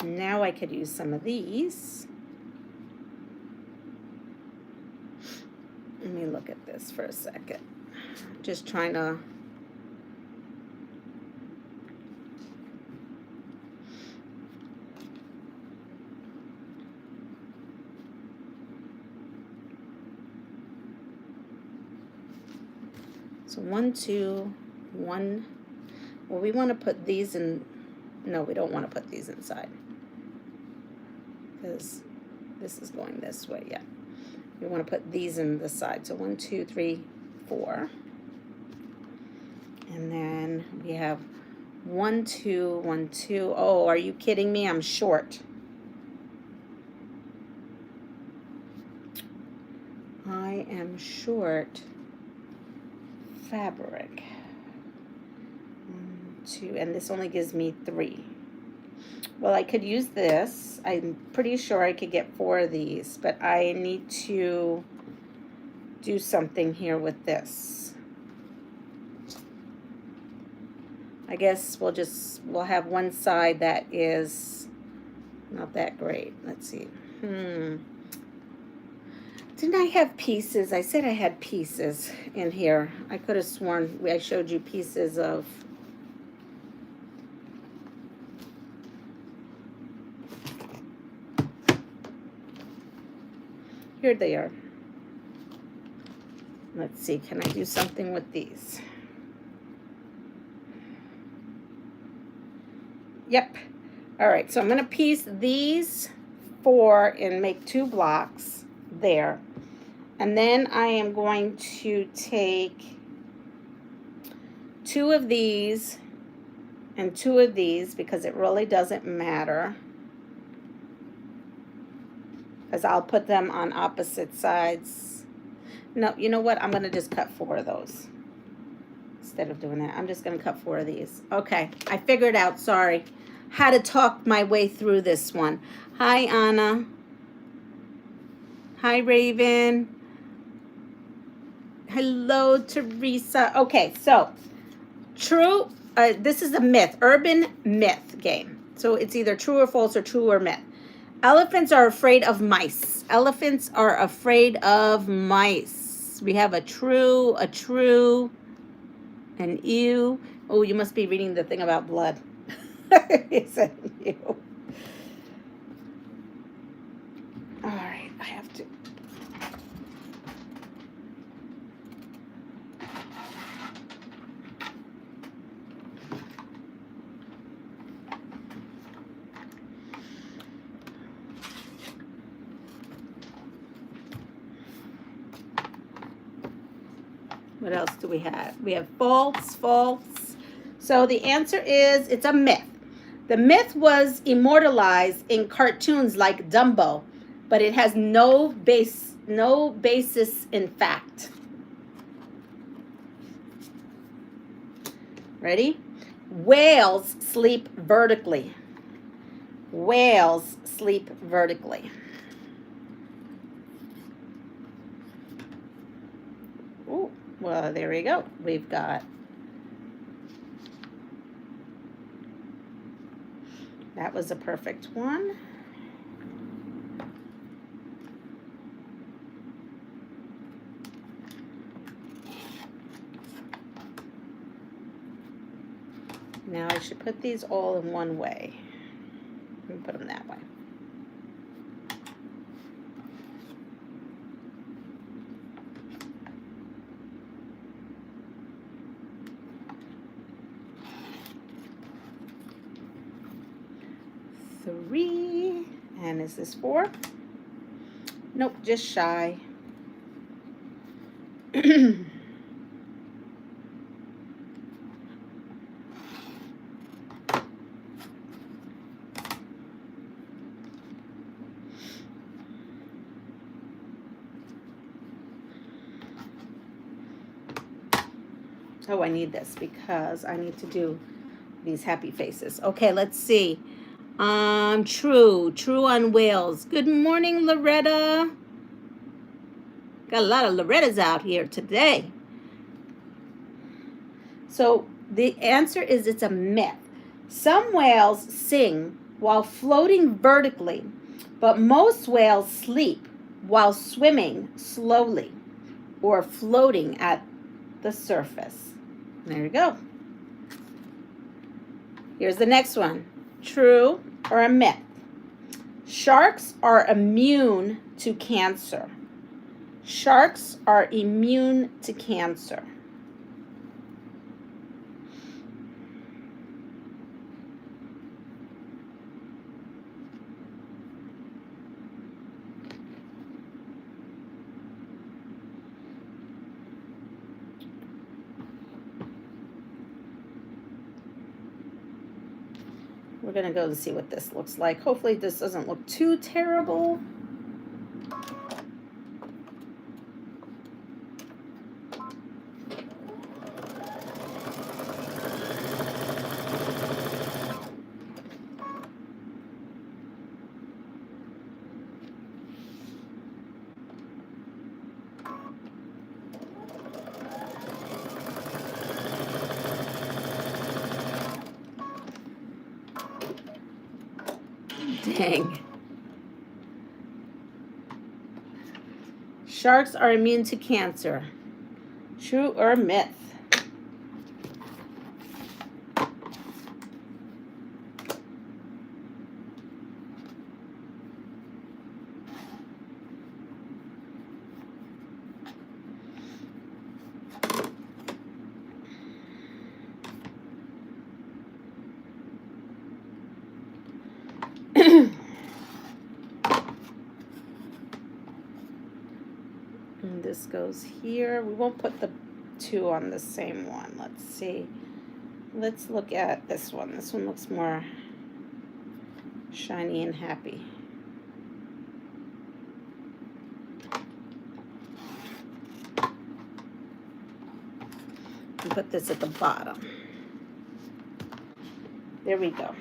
Now I could use some of these. Let me look at this for a second. Just trying to... So 1, 2, 1. Well, we want to put these in. No, we don't want to put these inside, because this is going this way. Yeah, we want to put these in the side. So 1, 2, 3, 4, and then we have 1, 2, 1, 2. Oh, are you kidding me? I'm short. I am short fabric. 1, 2, and this only gives me 3. Well, I could use this. I'm pretty sure I could get 4 of these, but I need to do something here with this. I guess we'll have one side that is not that great. Let's see. Didn't I have pieces? I said I had pieces in here. I could have sworn I showed you pieces of. Here they are. Let's see, can I do something with these? Yep. All right, so I'm going to piece these 4 and make 2 blocks there. And then I am going to take 2 of these and 2 of these, because it really doesn't matter, because I'll put them on opposite sides. No, you know what? I'm going to just cut 4 of those. Instead of doing that, I'm just going to cut 4 of these. Okay, I figured out, sorry, how to talk my way through this one. Hi, Anna. Hi, Raven. Hello, Teresa. Okay, so true, this is a myth, urban myth game. So it's either true or false or true or myth. Elephants are afraid of mice. Elephants are afraid of mice. We have a true, an ew. Oh, you must be reading the thing about blood. It's an ew. All right, I have to. What else do we have? We have false. So the answer is it's a myth. The myth was immortalized in cartoons like Dumbo, but it has no basis in fact. Ready? Whales sleep vertically. Whales sleep vertically. Ooh. Well, there we go. We've got that was a perfect one. Now I should put these all in one way. Let me put them that way. Three, and is this 4? Nope, just shy. Oh, I need this because I need to do these happy faces. Okay, let's see. True on whales. Good morning, Loretta. Got a lot of Lorettas out here today. So the answer is it's a myth. Some whales sing while floating vertically, but most whales sleep while swimming slowly or floating at the surface. There you go. Here's the next one. True or a myth? Sharks are immune to cancer. Sharks are immune to cancer. We're going to go and see what this looks like. Hopefully this doesn't look too terrible. Dang. Sharks are immune to cancer. True or myth? And this goes here. We won't put the two on the same one. Let's see. Let's look at this one. This one looks more shiny and happy. And put this at the bottom. There we go.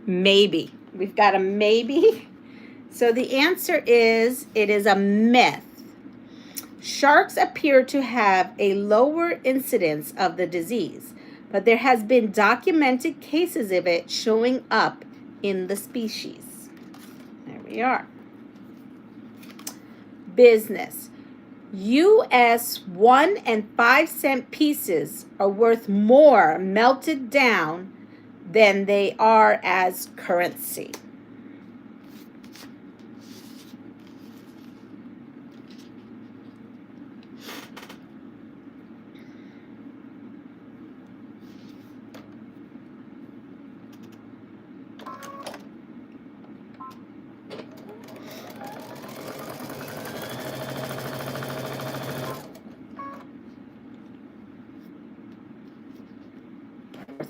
Maybe. We've got a maybe. So the answer is, it is a myth. Sharks appear to have a lower incidence of the disease, but there has been documented cases of it showing up in the species. There we are. Business. US 1 and 5 cent pieces are worth more melted down than they are as currency.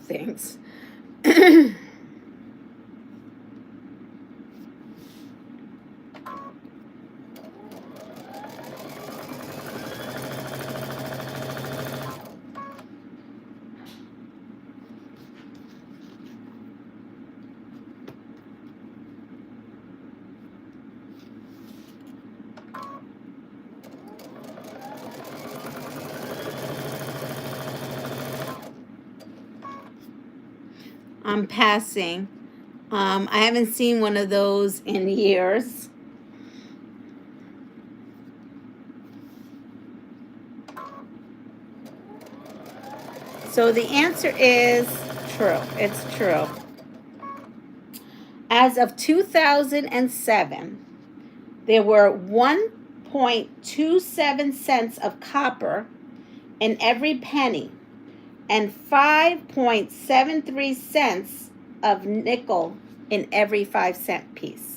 Things. I'm passing. I haven't seen one of those in years. So the answer is true. It's true. As of 2007, there were 1.27 cents of copper in every penny and 5.73 cents of nickel in every 5 cent piece.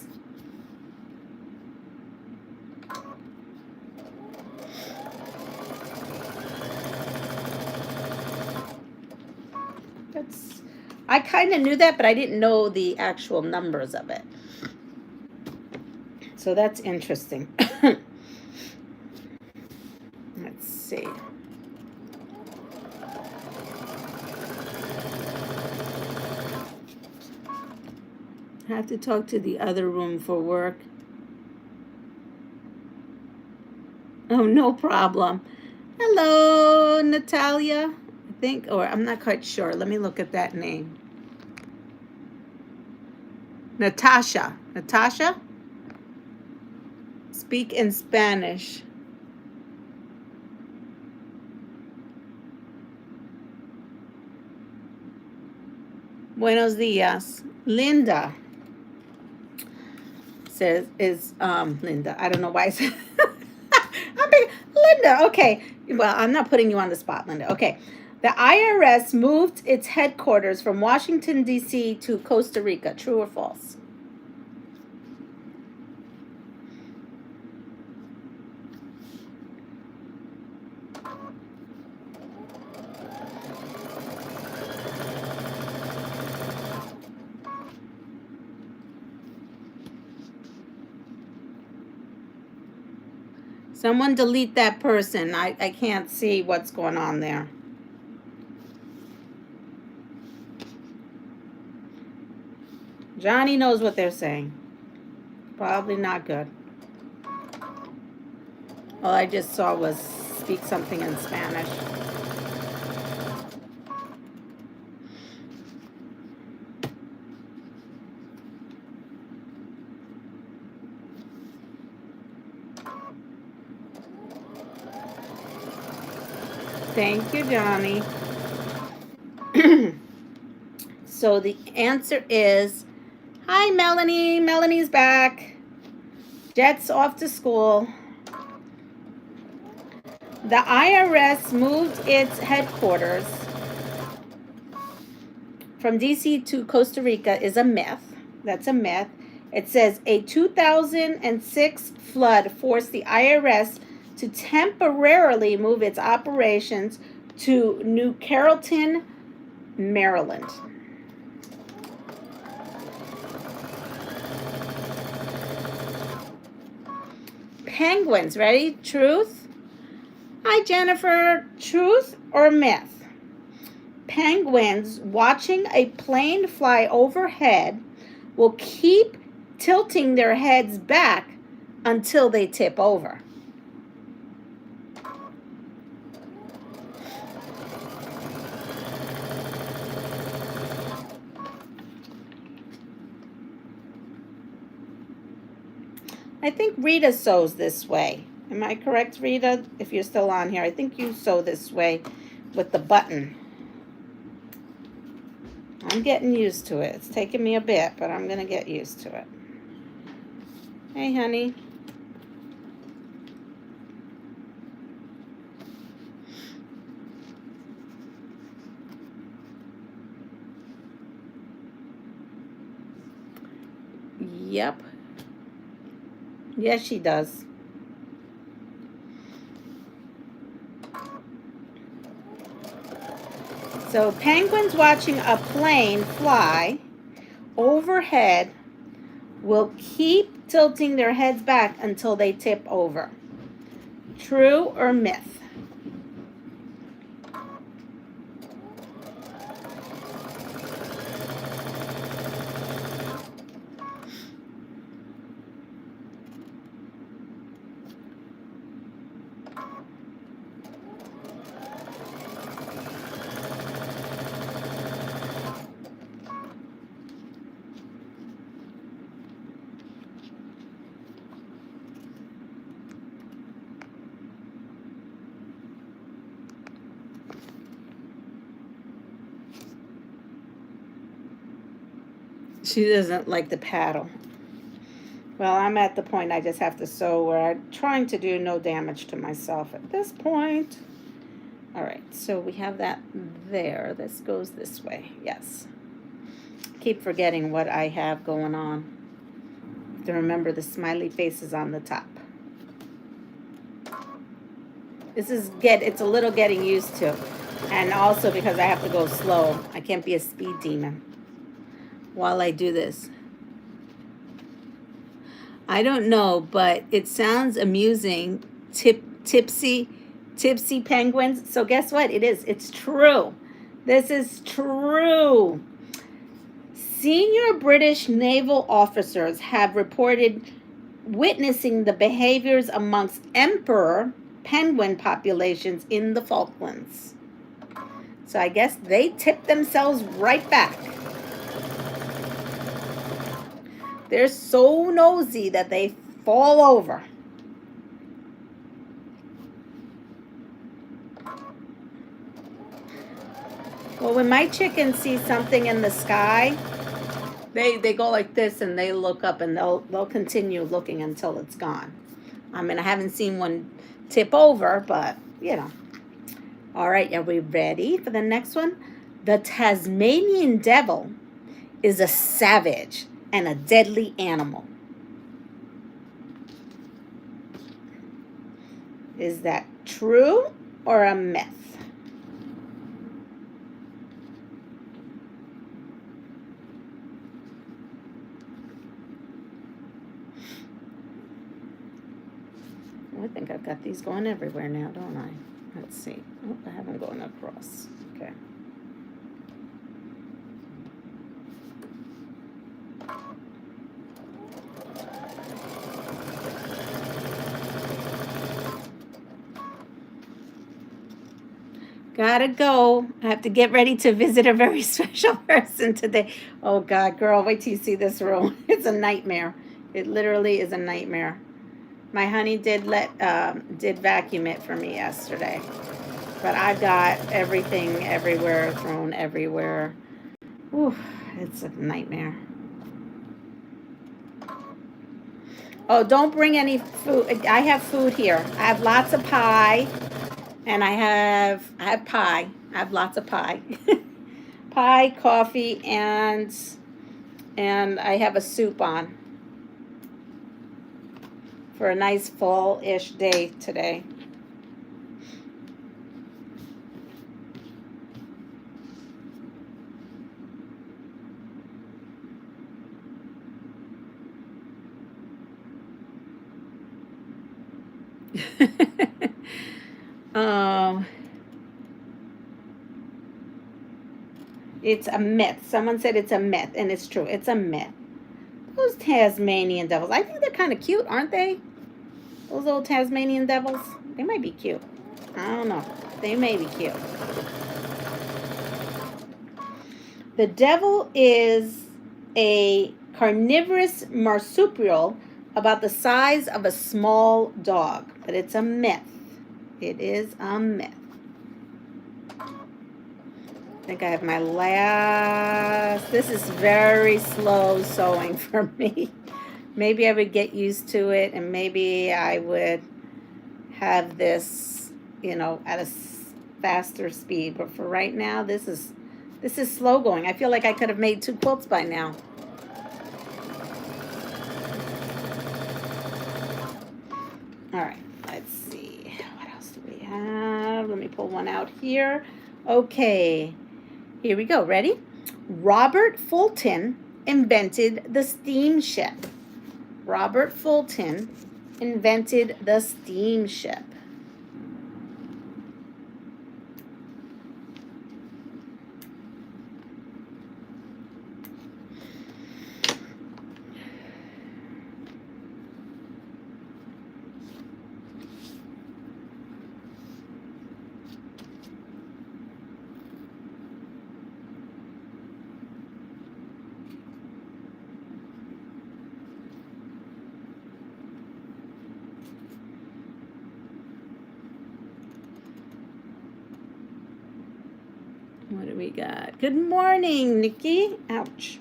I kind of knew that, but I didn't know the actual numbers of it. So that's interesting. Let's see. I have to talk to the other room for work. Oh, no problem. Hello, Natalia. I think, or I'm not quite sure. Let me look at that name. Natasha. Natasha? Speak in Spanish. Buenos días. Linda says, Linda. I don't know why I said Linda. Okay. Well, I'm not putting you on the spot, Linda. Okay. The IRS moved its headquarters from Washington, D.C. to Costa Rica. True or false? Someone delete that person. I can't see what's going on there. Johnny knows what they're saying. Probably not good. All I just saw was speak something in Spanish. Thank you, Johnny. So the answer is, hi, Melanie. Melanie's back. Jet's off to school. The IRS moved its headquarters from DC to Costa Rica is a myth. That's a myth. It says a 2006 flood forced the IRS to temporarily move its operations to New Carrollton, Maryland. Penguins, ready? Truth? Hi, Jennifer. Truth or myth? Penguins watching a plane fly overhead will keep tilting their heads back until they tip over. I think Rita sews this way. Am I correct, Rita? If you're still on here, I think you sew this way with the button. I'm getting used to it. It's taking me a bit, but I'm going to get used to it. Hey, honey. Yep. Yes, she does. So penguins watching a plane fly overhead will keep tilting their heads back until they tip over. True or myth? She doesn't like the paddle. Well, I'm at the point I just have to sew where I'm trying to do no damage to myself at this point. All right, so we have that there. This goes this way. Yes. Keep forgetting what I have going on. To remember the smiley faces on the top. This is it's a little getting used to. And also because I have to go slow. I can't be a speed demon while I do this. I don't know, but it sounds amusing. Tipsy penguins. So guess what? It is. It's true. This is true. Senior British naval officers have reported witnessing the behaviors amongst emperor penguin populations in the Falklands. So I guess they tip themselves right back. They're so nosy that they fall over. Well, when my chickens see something in the sky, they go like this and they look up and they'll continue looking until it's gone. I mean, I haven't seen one tip over, but you know. All right, are we ready for the next one? The Tasmanian devil is a savage and a deadly animal. Is that true or a myth? I think I've got these going everywhere now, don't I? Let's see. Oh, I have them going across. Okay. Gotta go. I have to get ready to visit a very special person today. Oh, God, girl, wait till you see this room. It's a nightmare. It literally is a nightmare. My honey did vacuum it for me yesterday. But I got everything everywhere, thrown everywhere. Ooh, it's a nightmare. Oh, don't bring any food. I have food here. I have lots of pie, and I have pie. I have lots of pie. Pie, coffee, and I have a soup on for a nice fall-ish day today. um, it's a myth. Someone said it's a myth, and it's true. It's a myth. Those Tasmanian devils, I think they're kind of cute, aren't they? Those little Tasmanian devils, they might be cute. I don't know. They may be cute. The devil is a carnivorous marsupial about the size of a small dog, but it's a myth. It is a myth. I think I have my last. This is very slow sewing for me. Maybe I would get used to it, and maybe I would have this, you know, at a faster speed. But for right now, this is slow going. I feel like I could have made 2 quilts by now. All right, let's see. What else do we have? Let me pull one out here. Okay, here we go. Ready? Robert Fulton invented the steamship. Robert Fulton invented the steamship. What do we got? Good morning, Nikki. Ouch.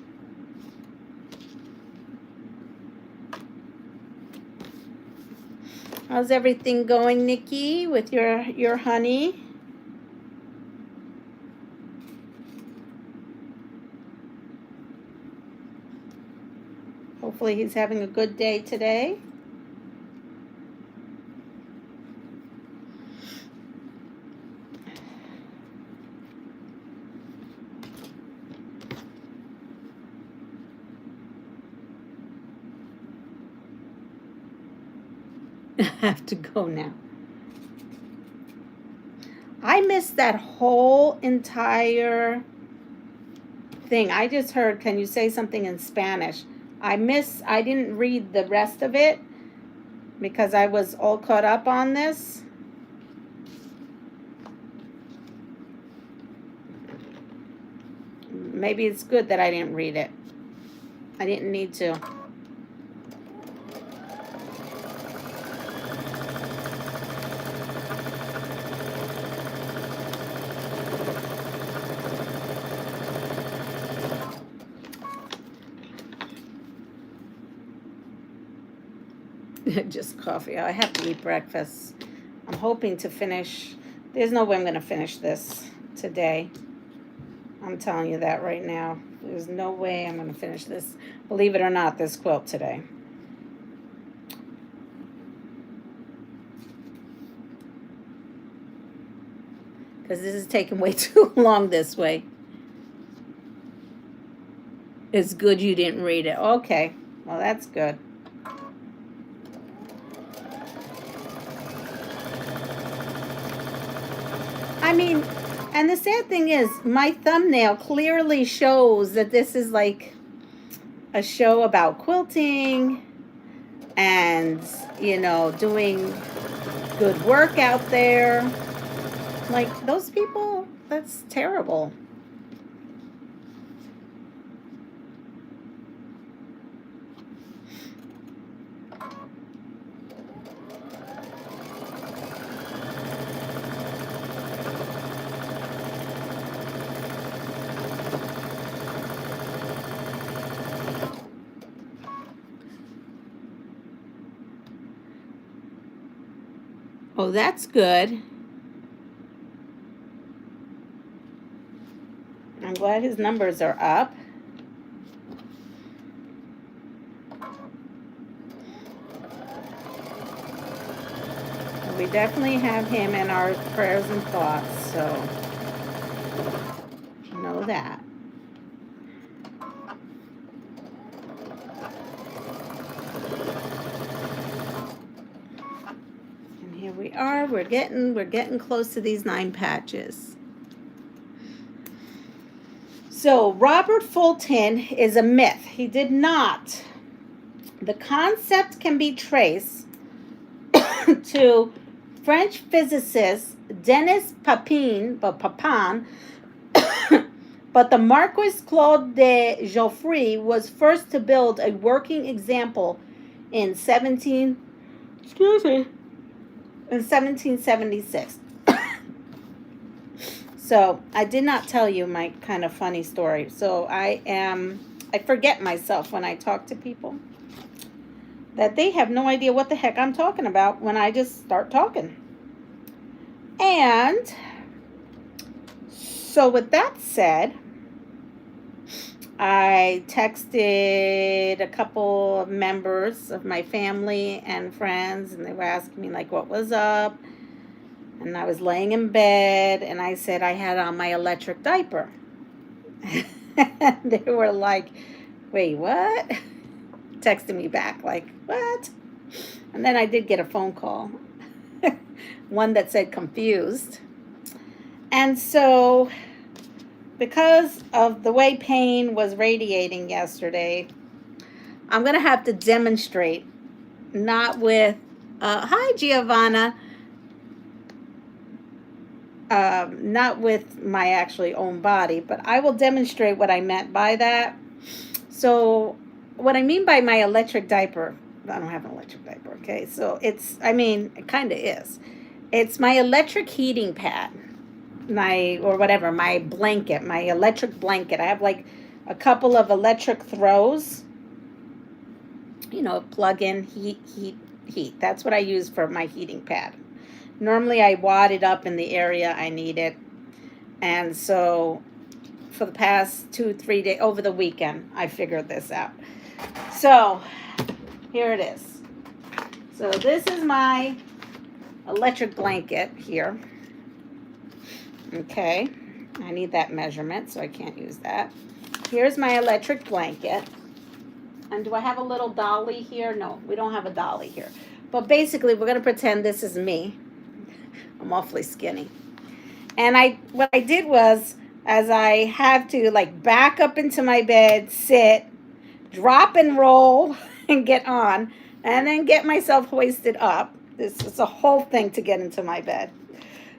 How's everything going, Nikki, with your honey? Hopefully he's having a good day today. I have to go now. I missed that whole entire thing. I just heard, can you say something in Spanish? I didn't read the rest of it because I was all caught up on this. Maybe it's good that I didn't read it. I didn't need to. Just coffee. I have to eat breakfast. I'm hoping to finish. There's no way I'm going to finish this today. I'm telling you that right now. There's no way I'm going to finish this. Believe it or not, this quilt today. Because this is taking way too long this way. It's good you didn't read it. Okay. Well, that's good. I mean, and the sad thing is, my thumbnail clearly shows that this is like a show about quilting and, you know, doing good work out there. Like, those people, that's terrible. Oh, that's good. I'm glad his numbers are up. We definitely have him in our prayers and thoughts, so know that. And here we are. We're getting close to these 9 patches. So Robert Fulton is a myth. He did not. The concept can be traced to French physicist Denis Papin, but the Marquis Claude de Joffre was first to build a working example in 1776. So I did not tell you my kind of funny story. So I forget myself when I talk to people, that they have no idea what the heck I'm talking about when I just start talking. And so with that said, I texted a couple of members of my family and friends, and they were asking me, like, what was up? And I was laying in bed, and I said I had on my electric diaper. They were like, wait, what? Texting me back, like, what? And then I did get a phone call, one that said confused. And so, because of the way pain was radiating yesterday, I'm going to have to demonstrate, not with, hi Giovanna, not with my actually own body, but I will demonstrate what I meant by that. So what I mean by my electric diaper, I don't have an electric diaper, okay? So it kind of is. It's my electric heating pad, my blanket, my electric blanket. I have like a couple of electric throws, plug in, heat. That's what I use for my heating pad. Normally I wad it up in the area I need it. And so for the past 2-3 days, over the weekend, I figured this out. So here it is. So this is my electric blanket here. Okay, I need that measurement, so I can't use that. Here's my electric blanket. And do I have a little dolly here? No, we don't have a dolly here. But basically, we're going to pretend this is me. I'm awfully skinny. And what I did was, as I have to like back up into my bed, sit, drop and roll, and get on, and then get myself hoisted up. This is a whole thing to get into my bed.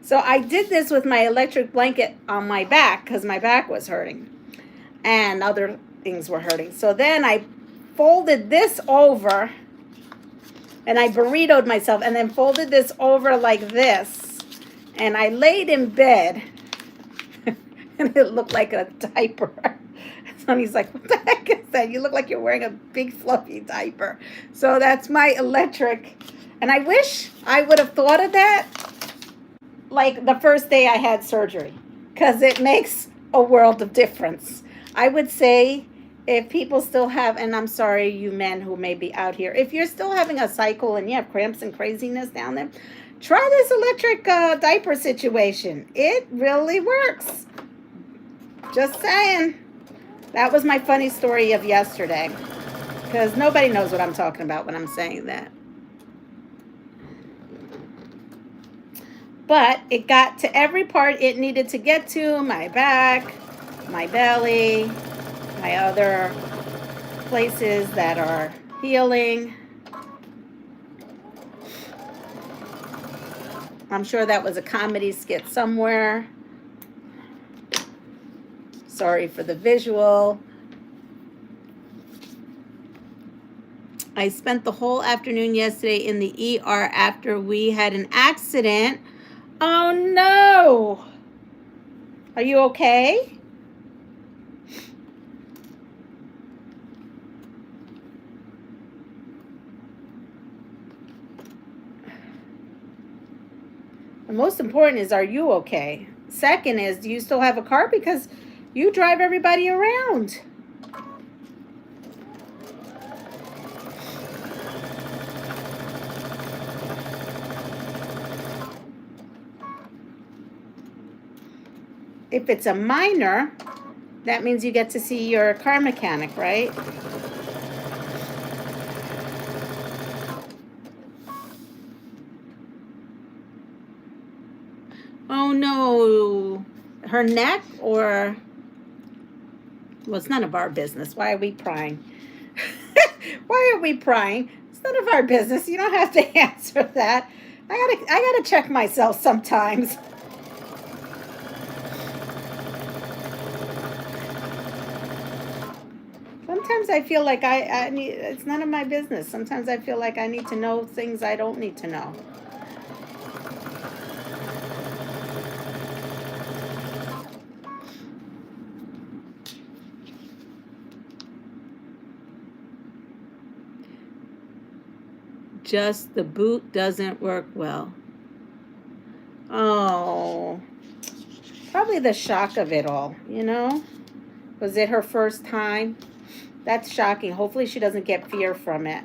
So I did this with my electric blanket on my back because my back was hurting and other things were hurting. So then I folded this over and I burritoed myself and then folded this over like this. And I laid in bed and it looked like a diaper. Sonny's like, what the heck is that? You look like you're wearing a big fluffy diaper. So that's my electric. And I wish I would have thought of that like the first day I had surgery, because it makes a world of difference. I would say if people still have, and I'm sorry, you men who may be out here, if you're still having a cycle and you have cramps and craziness down there, try this electric diaper situation. It really works. Just saying. That was my funny story of yesterday, because nobody knows what I'm talking about when I'm saying that. But it got to every part it needed to get to, my back, my belly, my other places that are healing. I'm sure that was a comedy skit somewhere. Sorry for the visual. I spent the whole afternoon yesterday in the ER after we had an accident. Oh no! Are you okay? The most important is, are you okay? Second is, do you still have a car? Because you drive everybody around. If it's a minor, that means you get to see your car mechanic, right? Oh no, her neck, or, well, it's none of our business. Why are we prying? Why are we prying? It's none of our business. You don't have to answer that. I gotta check myself sometimes. Sometimes I feel like I need, it's none of my business. Sometimes I feel like I need to know things I don't need to know. Just the boot doesn't work well. Oh, probably the shock of it all, you know? Was it her first time? That's shocking. Hopefully she doesn't get fear from it.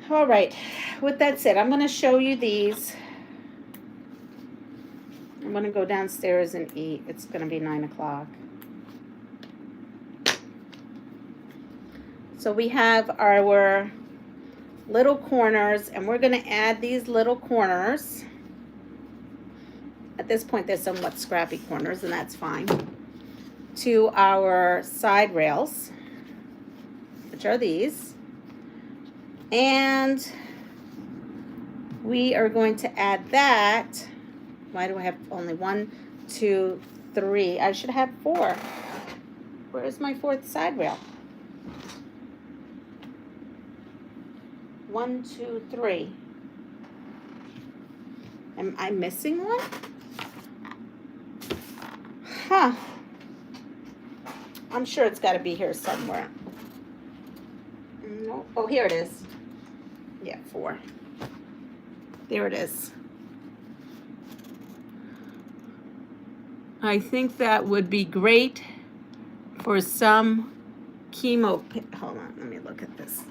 All right, with that said, I'm going to show you these. I'm going to go downstairs and eat. It's going to be 9 o'clock. So we have our little corners, and we're going to add these little corners. At this point, they're somewhat scrappy corners, and that's fine, to our side rails, which are these. And we are going to add that. Why do I have only 1, 2, 3? I should have 4. Where's my 4th side rail? 1, 2, 3. Am I missing one? Huh. I'm sure it's got to be here somewhere. No. Oh, here it is. Yeah, 4. There it is. I think that would be great for some chemo. Hold on, let me look at this.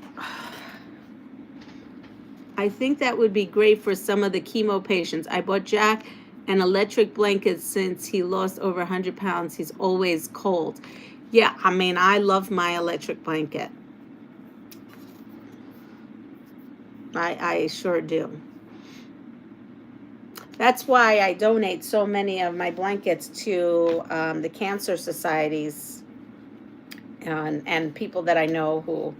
I think that would be great for some of the chemo patients. I bought Jack an electric blanket since he lost over 100 pounds. He's always cold. Yeah, I mean, I love my electric blanket. I sure do. That's why I donate so many of my blankets to the cancer societies and people that I know who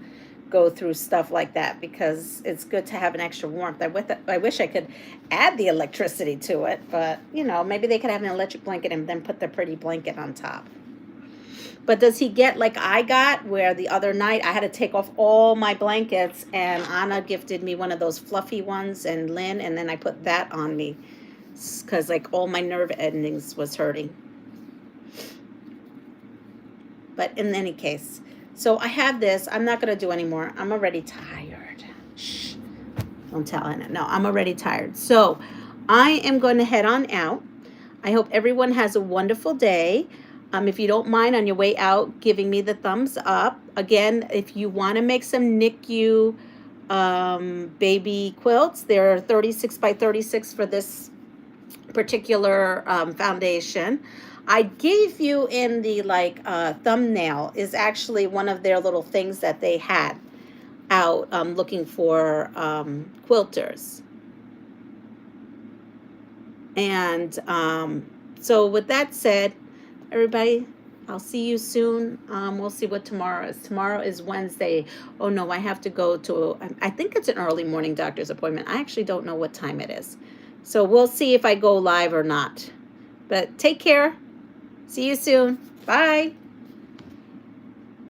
go through stuff like that, because it's good to have an extra warmth. I wish I could add the electricity to it, but, you know, maybe they could have an electric blanket and then put the pretty blanket on top. But does he get like I got, where the other night I had to take off all my blankets, and Anna gifted me one of those fluffy ones, and Lynn, and then I put that on me because like all my nerve endings was hurting. But in any case, so I have this. I'm not going to do anymore. I'm already tired. Shh. Don't tell Anna. No, I'm already tired. So I am going to head on out. I hope everyone has a wonderful day. If you don't mind, on your way out, giving me the thumbs up. Again, if you want to make some NICU baby quilts, they're 36 by 36 for this particular foundation. I gave you in the thumbnail is actually one of their little things that they had out looking for quilters. And so with that said, everybody, I'll see you soon. We'll see what tomorrow is. Tomorrow is Wednesday. Oh no, I have to go to, I think it's an early morning doctor's appointment. I actually don't know what time it is. So we'll see if I go live or not. But take care. See you soon. Bye.